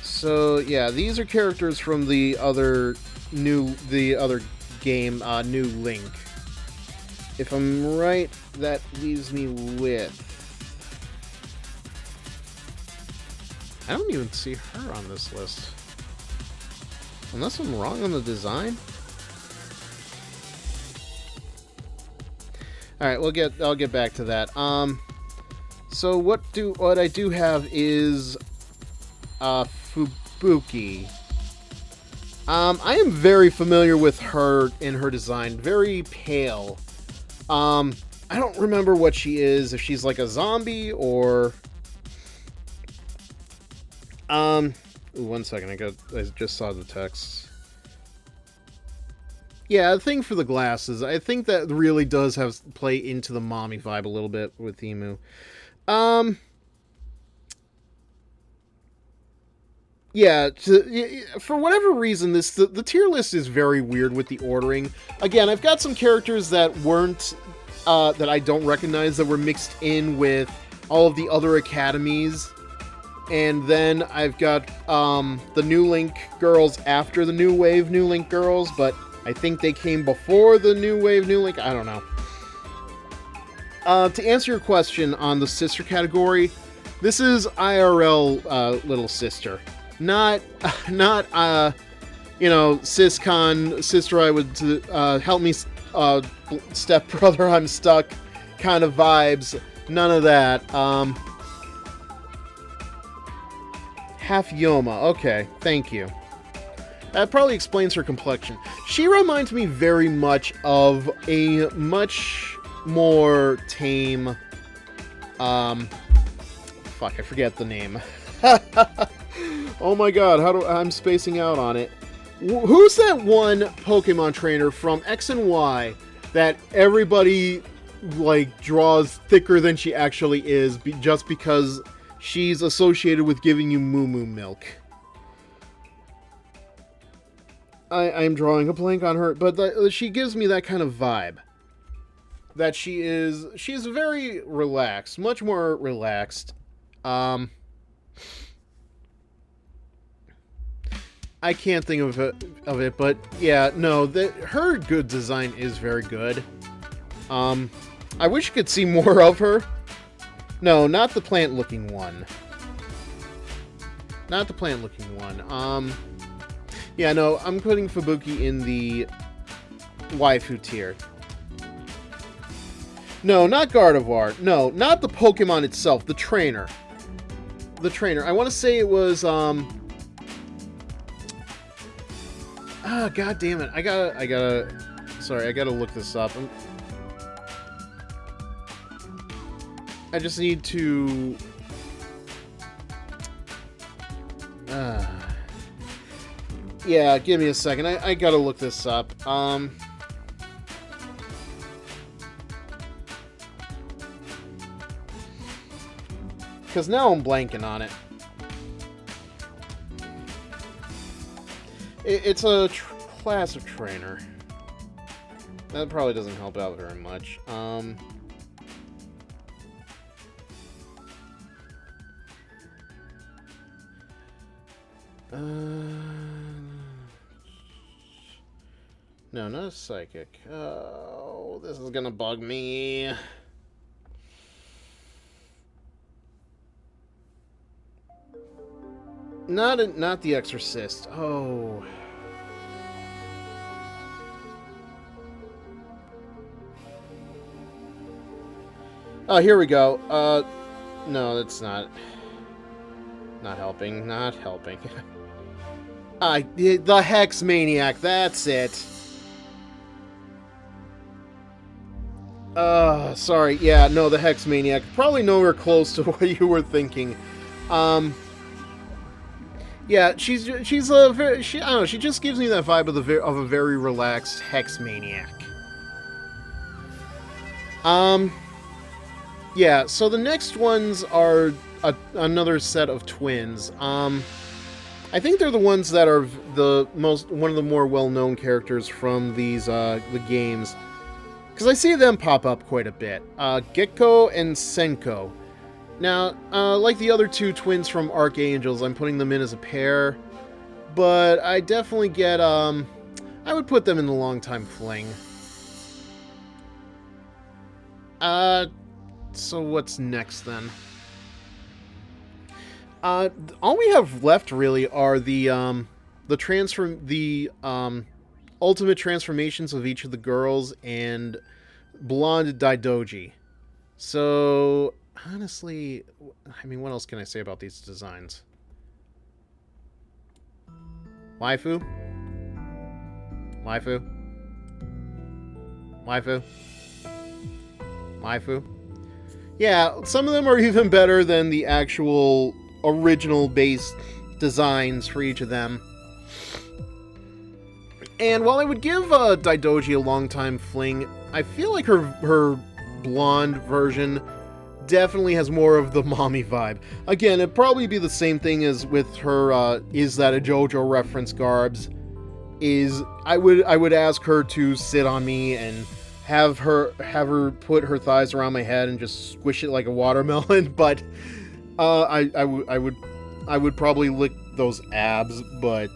So, yeah, these are characters from the other game, New Link. If I'm right, that leaves me with... I don't even see her on this list. Unless I'm wrong on the design? Alright, I'll get back to that. So what I do have is Fubuki. I am very familiar with her in her design. Very pale. I don't remember what she is, if she's like a zombie or... Ooh, one second, I just saw the text. Yeah, the thing for the glasses, I think that really does play into the mommy vibe a little bit with Emu. Yeah, for whatever reason, the tier list is very weird with the ordering. Again, I've got some characters that weren't, that I don't recognize, that were mixed in with all of the other academies. And then I've got the New Link girls after the New Wave New Link girls, but I think they came before the New Wave New Link. I don't know. To answer your question on the sister category, this is IRL little sister. Not you know, siscon, sister I would help me, stepbrother I'm stuck kind of vibes. None of that. Half Yoma. Okay, thank you. That probably explains her complexion. She reminds me very much of a much more tame... Fuck, I forget the name. Oh my god, I'm spacing out on it. Who's that one Pokemon trainer from X and Y that everybody, like, draws thicker than she actually is just because she's associated with giving you moo-moo milk? I'm drawing a blank on her, but she gives me that kind of vibe. That she's very relaxed, much more relaxed. I can't think of it, but yeah, no, her good design is very good. I wish you could see more of her. No, not the plant-looking one. Not the plant-looking one. Yeah, no, I'm putting Fubuki in the waifu tier. No, not Gardevoir. No, not the Pokemon itself. The trainer. The trainer. I want to say it was, god damn it. I gotta... Sorry, I gotta look this up. I just need to... Yeah, give me a second. I gotta look this up. Because now I'm blanking on it. It's a class of trainer. That probably doesn't help out very much. No, not a psychic. Oh, this is gonna bug me. Not the Exorcist. Oh. Oh, here we go. No, that's not helping. Not helping. The Hex Maniac, that's it. Sorry, yeah, no, the Hex Maniac. Probably nowhere close to what you were thinking. Yeah, she's a very, I don't know, she just gives me that vibe of a very relaxed Hex Maniac. Yeah, so the next ones are another set of twins. I think they're the ones that are one of the more well-known characters from these the games, because I see them pop up quite a bit. Gekko and Senko. Now, like the other two twins from Archangels, I'm putting them in as a pair, but I definitely get I would put them in the long time fling. So what's next then? All we have left really are the ultimate transformations of each of the girls and blonde Daidoji. So honestly, I mean, what else can I say about these designs? Waifu? Waifu? Waifu? Waifu? Yeah, some of them are even better than the actual original base designs for each of them. And while I would give Daidoji a long time fling, I feel like her blonde version definitely has more of the mommy vibe. Again, it'd probably be the same thing as with her Is That a JoJo reference garbs. I would ask her to sit on me and have her put her thighs around my head and just squish it like a watermelon, but I would probably lick those abs, but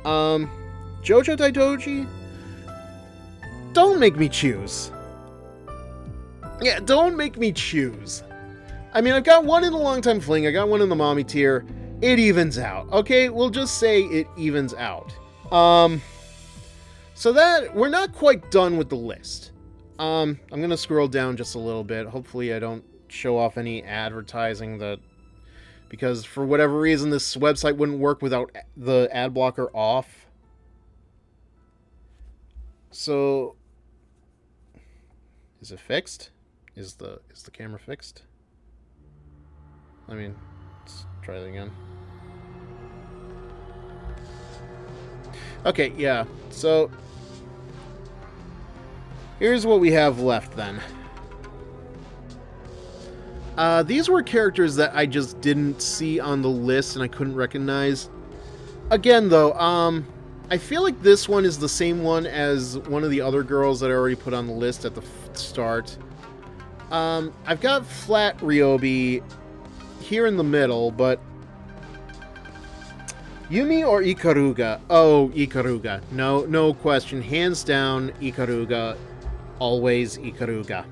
JoJo Daidoji, don't make me choose. Yeah, don't make me choose. I mean, I've got one in the long time fling, I got one in the mommy tier. It evens out. Okay, we'll just say it evens out. So that, we're not quite done with the list. I'm gonna scroll down just a little bit. Hopefully I don't show off any advertising because for whatever reason this website wouldn't work without the ad blocker off. So, is it fixed? Is the camera fixed? I mean, let's try it again. Okay, yeah. So here's what we have left then. These were characters that I just didn't see on the list and I couldn't recognize. Again, though, I feel like this one is the same one as one of the other girls that I already put on the list at the start. I've got Flat Ryobi here in the middle, but Yumi or Ikaruga? Oh, Ikaruga. No question. Hands down, Ikaruga. Always Ikaruga.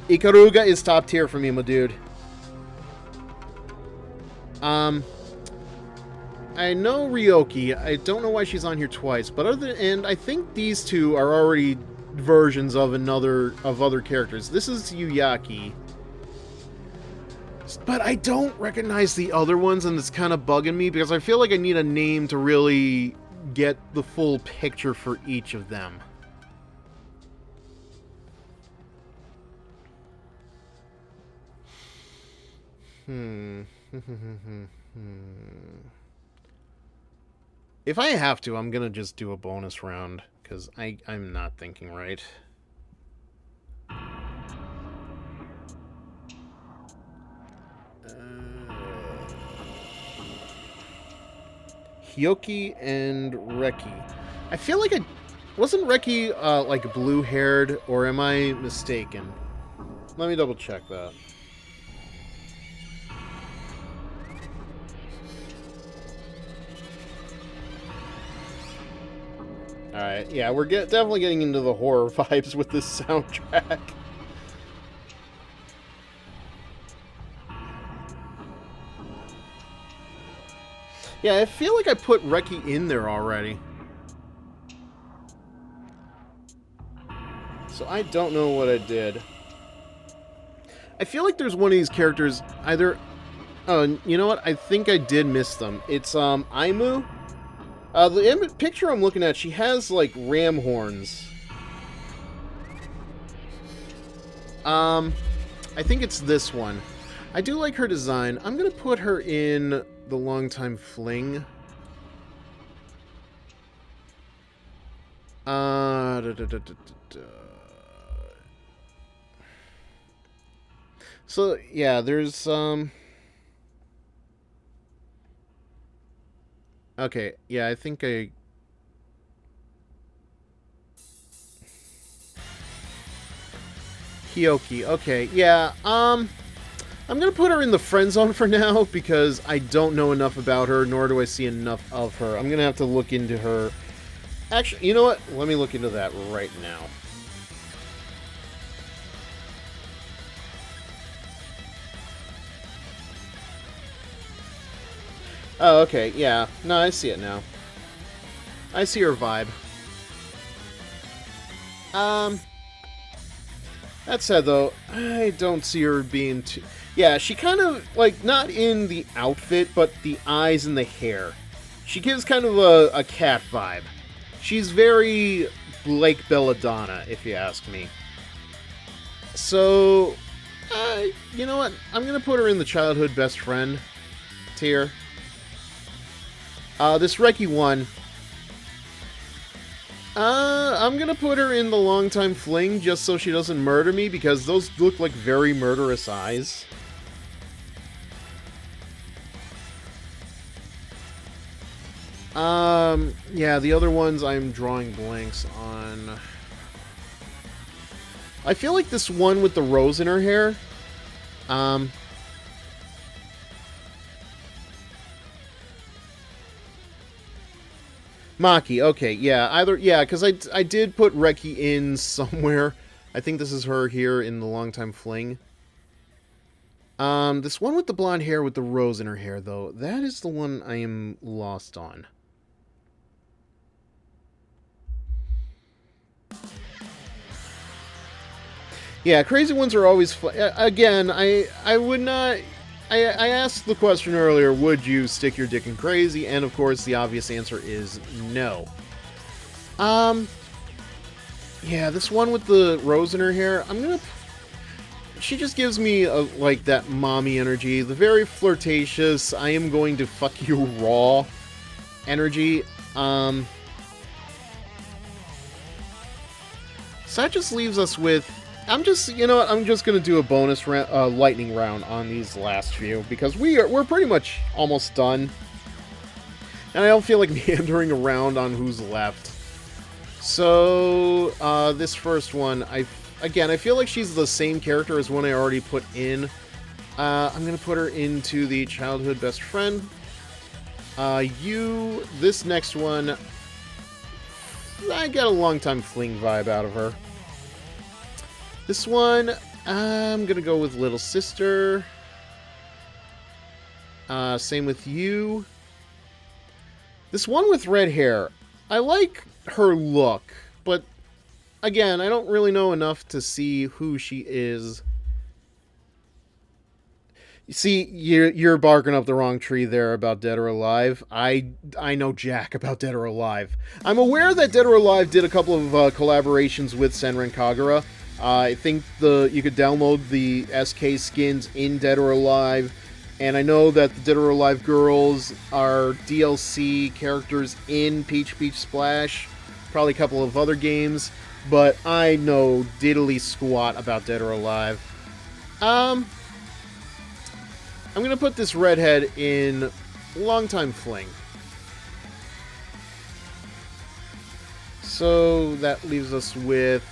Ikaruga is top tier for me, my dude. I know Ryoki. I don't know why she's on here twice, but and I think these two are already versions of other characters. This is Yuyaki. But I don't recognize the other ones, and it's kind of bugging me because I feel like I need a name to really get the full picture for each of them. If I have to, I'm gonna just do a bonus round, because I'm not thinking right. Hyoki and Reki. I feel like wasn't Reki like blue-haired, or am I mistaken? Let me double check that. Alright, yeah, we're definitely getting into the horror vibes with this soundtrack. Yeah, I feel like I put Reki in there already. So I don't know what I did. I feel like there's one of these characters, either Oh, and you know what? I think I did miss them. It's, Aimu. The picture I'm looking at, she has, like, ram horns. I think it's this one. I do like her design. I'm gonna put her in the Longtime Fling. So, yeah, there's, okay, yeah, I think I... Hioki, okay, yeah, I'm gonna put her in the friend zone for now, because I don't know enough about her, nor do I see enough of her. I'm gonna have to look into her. Actually, you know what? Let me look into that right now. Oh, okay, yeah. No, I see it now. I see her vibe. That said, though, I don't see her being too... Yeah, she kind of, like, not in the outfit, but the eyes and the hair. She gives kind of a cat vibe. She's very Blake Belladonna, if you ask me. So, you know what? I'm gonna put her in the childhood best friend tier. This Reki one... I'm gonna put her in the Longtime Fling just so she doesn't murder me, because those look like very murderous eyes. Yeah, the other ones I'm drawing blanks on. I feel like this one with the rose in her hair, Maki, okay, yeah, yeah, because I did put Reki in somewhere. I think this is her here in the Longtime Fling. This one with the blonde hair with the rose in her hair, though, that is the one I am lost on. Yeah, crazy ones are always fun. Again, I would not... I asked the question earlier, would you stick your dick in crazy? And of course, the obvious answer is no. Yeah, this one with the rose in her hair, I'm gonna... She just gives me, like, that mommy energy. The very flirtatious, I am going to fuck you raw energy. So that just leaves us with... you know what, I'm just gonna do a bonus lightning round on these last few, because we're pretty much almost done. And I don't feel like meandering around on who's left. So, this first one, again, I feel like she's the same character as one I already put in. I'm gonna put her into the childhood best friend. This next one, I got a Longtime Fling vibe out of her. This one, I'm gonna go with Little Sister. Same with you. This one with red hair, I like her look, but again, I don't really know enough to see who she is. You see, you're barking up the wrong tree there about Dead or Alive. I know jack about Dead or Alive. I'm aware that Dead or Alive did a couple of collaborations with Senran Kagura. I think you could download the SK skins in Dead or Alive, and I know that the Dead or Alive girls are DLC characters in Peach Beach Splash, probably a couple of other games, but I know diddly squat about Dead or Alive. I'm gonna put this redhead in Longtime Fling. So that leaves us with...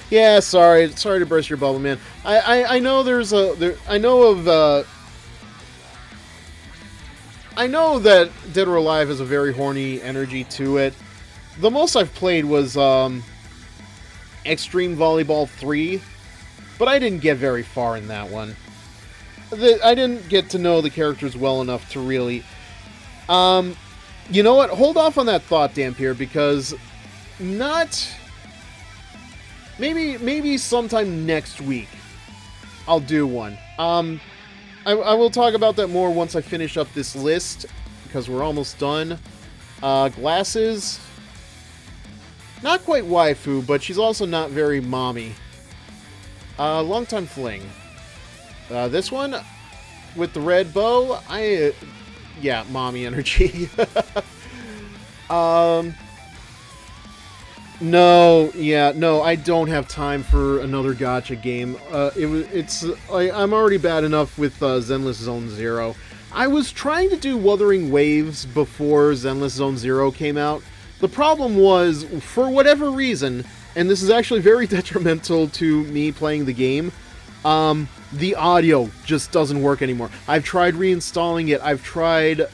Yeah, sorry to burst your bubble, man. I know there's I know that Dead or Alive has a very horny energy to it. The most I've played was Extreme Volleyball 3, but I didn't get very far in that one. I didn't get to know the characters well enough to really... you know what? Hold off on that thought, Dampier, because maybe sometime next week I'll do one. I will talk about that more once I finish up this list, because we're almost done. Glasses. Not quite waifu, but she's also not very mommy. Longtime fling. This one, with the red bow, yeah, mommy energy. No, I don't have time for another gacha game. I'm already bad enough with Zenless Zone Zero. I was trying to do Wuthering Waves before Zenless Zone Zero came out. The problem was, for whatever reason, and this is actually very detrimental to me playing the game, the audio just doesn't work anymore. I've tried reinstalling it, I've tried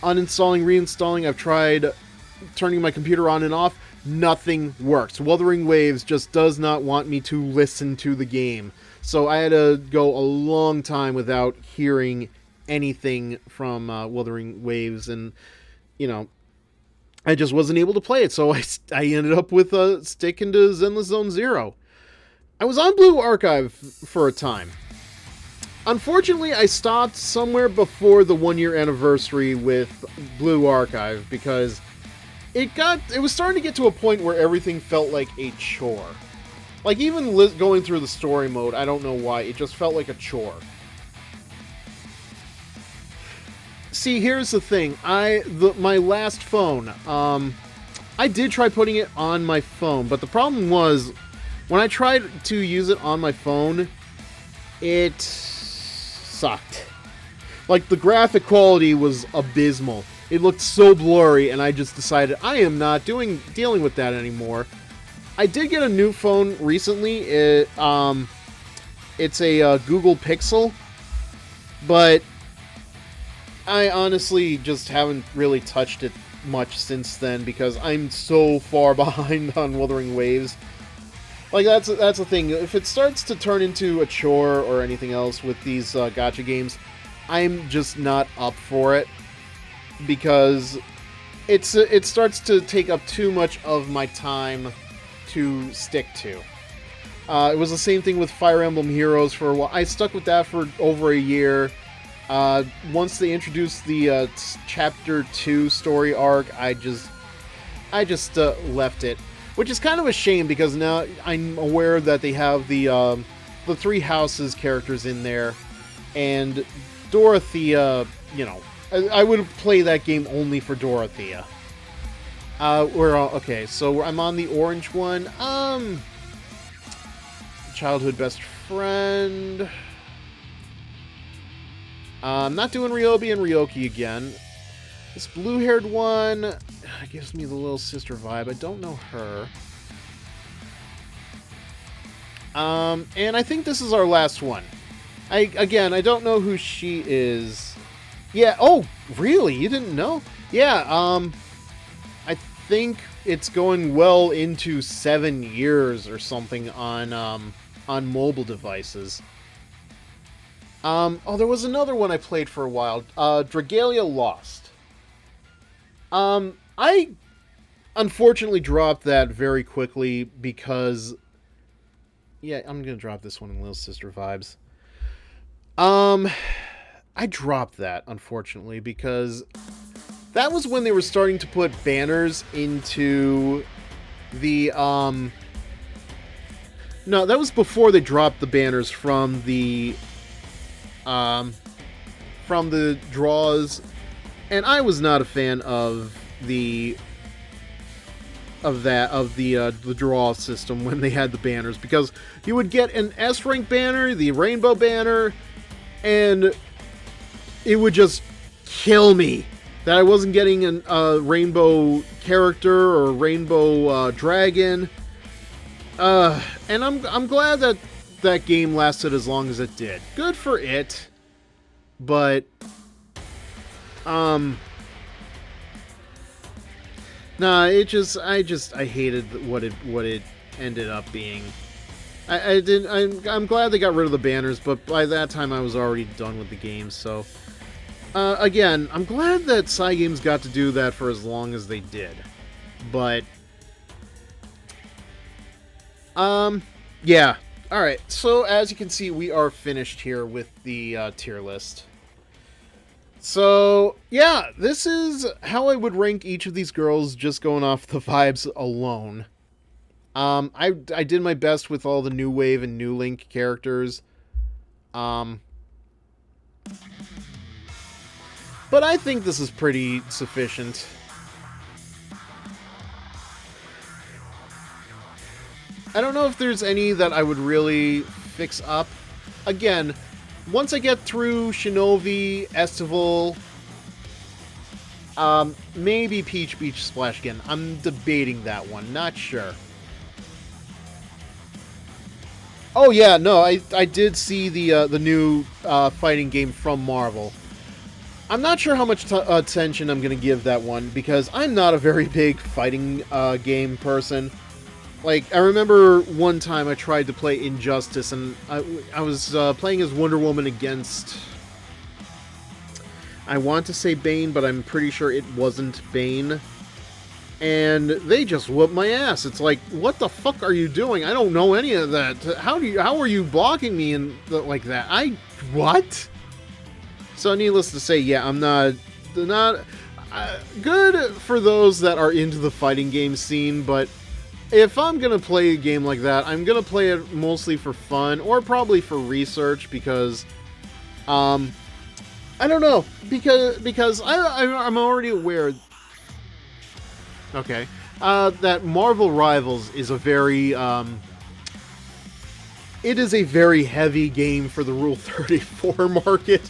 uninstalling, reinstalling, I've tried turning my computer on and off. Nothing works. Wuthering Waves just does not want me to listen to the game. So I had to go a long time without hearing anything from Wuthering Waves, and, you know, I just wasn't able to play it, so I ended up with sticking to Zenless Zone Zero. I was on Blue Archive for a time. Unfortunately, I stopped somewhere before the 1-year anniversary with Blue Archive, because it was starting to get to a point where everything felt like a chore. Like, even going through the story mode, I don't know why, it just felt like a chore. See, here's the thing. My last phone, I did try putting it on my phone, but the problem was, when I tried to use it on my phone, it sucked. Like, the graphic quality was abysmal. It looked so blurry, and I just decided I am not dealing with that anymore. I did get a new phone recently. It's a Google Pixel, but I honestly just haven't really touched it much since then, because I'm so far behind on Wuthering Waves. Like, that's the thing. If it starts to turn into a chore or anything else with these gacha games, I'm just not up for it, because it starts to take up too much of my time to stick to. It was the same thing with Fire Emblem Heroes for a while. I stuck with that for over a year. Once they introduced the Chapter 2 story arc, I just left it. Which is kind of a shame, because now I'm aware that they have the Three Houses characters in there, and Dorothea, you know, I would play that game only for Dorothea. Okay, so I'm on the orange one. Childhood best friend. I'm not doing Ryobi and Ryoki again. This blue-haired one gives me the little sister vibe. I don't know her. And I think this is our last one. I don't know who she is. Yeah, oh, really? You didn't know? Yeah, I think it's going well into 7 years or something on mobile devices. Oh, there was another one I played for a while. Dragalia Lost. I unfortunately dropped that very quickly because... Yeah, I'm gonna drop this one in Little Sister vibes. I dropped that, unfortunately, because that was when they were starting to put banners into the, No, that was before they dropped the banners from the draws, and I was not a fan of the draw system when they had the banners, because you would get an S rank banner, the rainbow banner, and it would just kill me that I wasn't getting a rainbow character or rainbow dragon. And I'm glad that that game lasted as long as it did. Good for it, but nah, I hated what it ended up being. I'm glad they got rid of the banners, but by that time I was already done with the game, so again, I'm glad that Cygames got to do that for as long as they did. But yeah, Alright, so as you can see, we are finished here with the tier list. So, yeah, this is how I would rank each of these girls just going off the vibes alone. I did my best with all the New Wave and New Link characters. But I think this is pretty sufficient. I don't know if there's any that I would really fix up. Again, once I get through Shinobi, Estival, maybe Peach Beach Splash again. I'm debating that one, not sure. Oh yeah, no, I did see the new fighting game from Marvel. I'm not sure how much attention I'm going to give that one, because I'm not a very big fighting game person. Like, I remember one time I tried to play Injustice, and I was playing as Wonder Woman against... I want to say Bane, but I'm pretty sure it wasn't Bane. And they just whooped my ass. It's like, what the fuck are you doing? I don't know any of that. How are you blocking me and like that? What? So needless to say, yeah, I'm not good for those that are into the fighting game scene, but if I'm gonna play a game like that, I'm gonna play it mostly for fun, or probably for research, because, I don't know, because I'm already aware, okay, that Marvel Rivals is a very, it is a very heavy game for the Rule 34 market.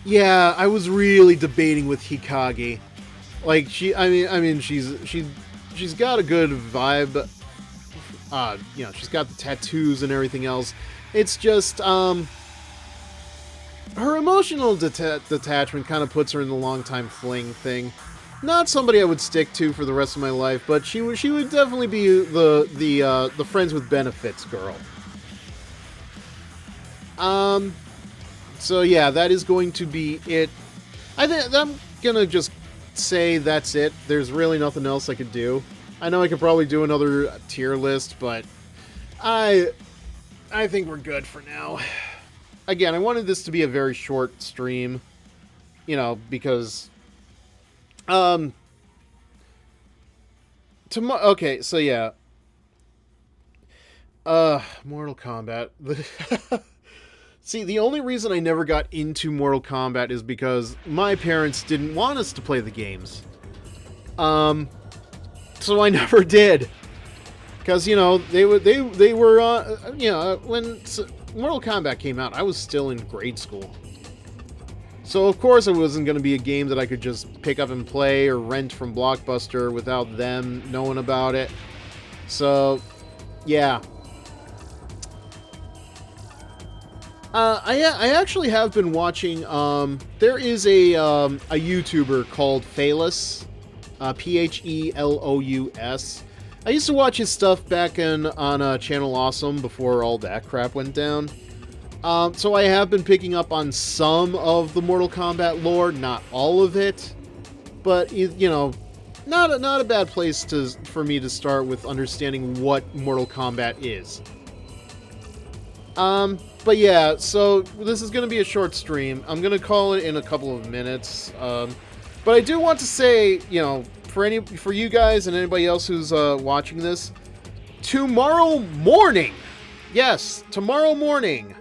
Yeah, I was really debating with Hikage. Like, she's got a good vibe. You know, she's got the tattoos and everything else. It's just, her emotional detachment kind of puts her in the long-time fling thing. Not somebody I would stick to for the rest of my life, but she would definitely be the friends with benefits girl. So yeah, that is going to be it. I think I'm gonna just say that's it. There's really nothing else I could do. I know I could probably do another tier list, but I think we're good for now. Again, I wanted this to be a very short stream, you know, because okay, so yeah. Mortal Kombat. See, the only reason I never got into Mortal Kombat is because my parents didn't want us to play the games. So I never did. Because, you know, they were, you know, when Mortal Kombat came out, I was still in grade school. So, of course, it wasn't going to be a game that I could just pick up and play or rent from Blockbuster without them knowing about it. So, yeah. I actually have been watching, there is a YouTuber called Phelous, Phelous. I used to watch his stuff back on Channel Awesome before all that crap went down. So I have been picking up on some of the Mortal Kombat lore, not all of it, but, you know, not a bad place for me to start with understanding what Mortal Kombat is. But yeah, so this is going to be a short stream. I'm going to call it in a couple of minutes. But I do want to say, you know, for you guys and anybody else who's watching this, tomorrow morning, yes, tomorrow morning,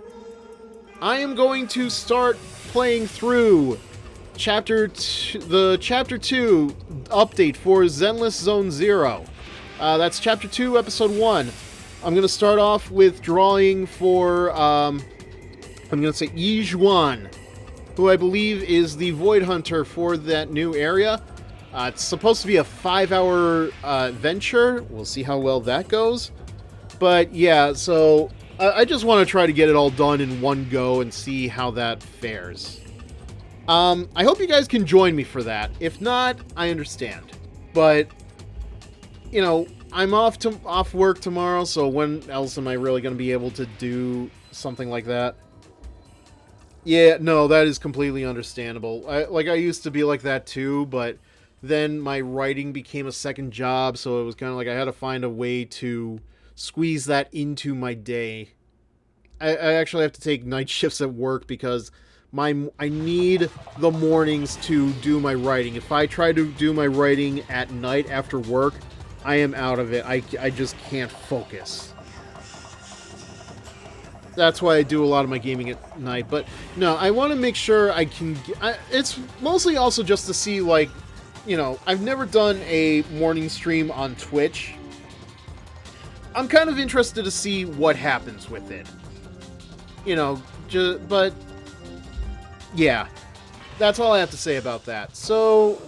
I am going to start playing through the Chapter 2 update for Zenless Zone Zero. That's Chapter 2, Episode 1. I'm going to start off with drawing for, I'm going to say Yijuan, who I believe is the Void Hunter for that new area. It's supposed to be a 5-hour venture. We'll see how well that goes. But yeah, so I just want to try to get it all done in one go and see how that fares. I hope you guys can join me for that. If not, I understand. But, you know, I'm off work tomorrow, so when else am I really going to be able to do something like that? Yeah, no, that is completely understandable. I used to be like that too, but then my writing became a second job, so it was kind of like I had to find a way to squeeze that into my day. I actually have to take night shifts at work because I need the mornings to do my writing. If I try to do my writing at night after work, I am out of it. I just can't focus. That's why I do a lot of my gaming at night. But no, I want to make sure I can... it's mostly also just to see, like, you know, I've never done a morning stream on Twitch. I'm kind of interested to see what happens with it. You know, but... yeah, that's all I have to say about that. So...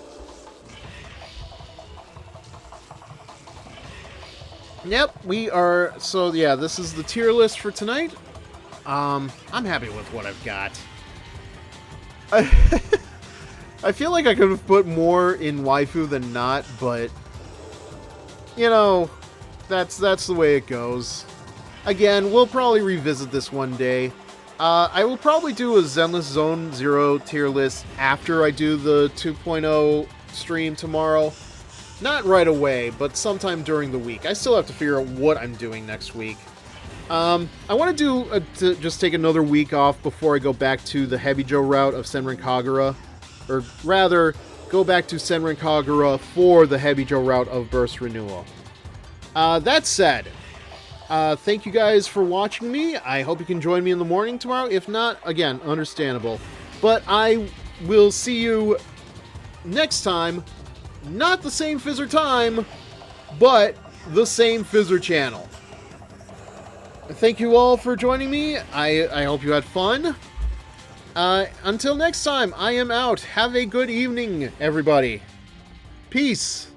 yep, we are... so, yeah, this is the tier list for tonight. I'm happy with what I've got. I feel like I could have put more in Waifu than not, but... you know, that's the way it goes. Again, we'll probably revisit this one day. I will probably do a Zenless Zone 0 tier list after I do the 2.0 stream tomorrow. Not right away, but sometime during the week. I still have to figure out what I'm doing next week. I want to just take another week off before I go back to the Heavy Joe route of Senran Kagura. Or rather, go back to Senran Kagura for the Heavy Joe route of Burst Renewal. That said, thank you guys for watching me. I hope you can join me in the morning tomorrow. If not, again, understandable. But I will see you next time. Not the same Fizzer time, but the same Fizzer channel. Thank you all for joining me. I hope you had fun. Until next time, I am out. Have a good evening, everybody. Peace.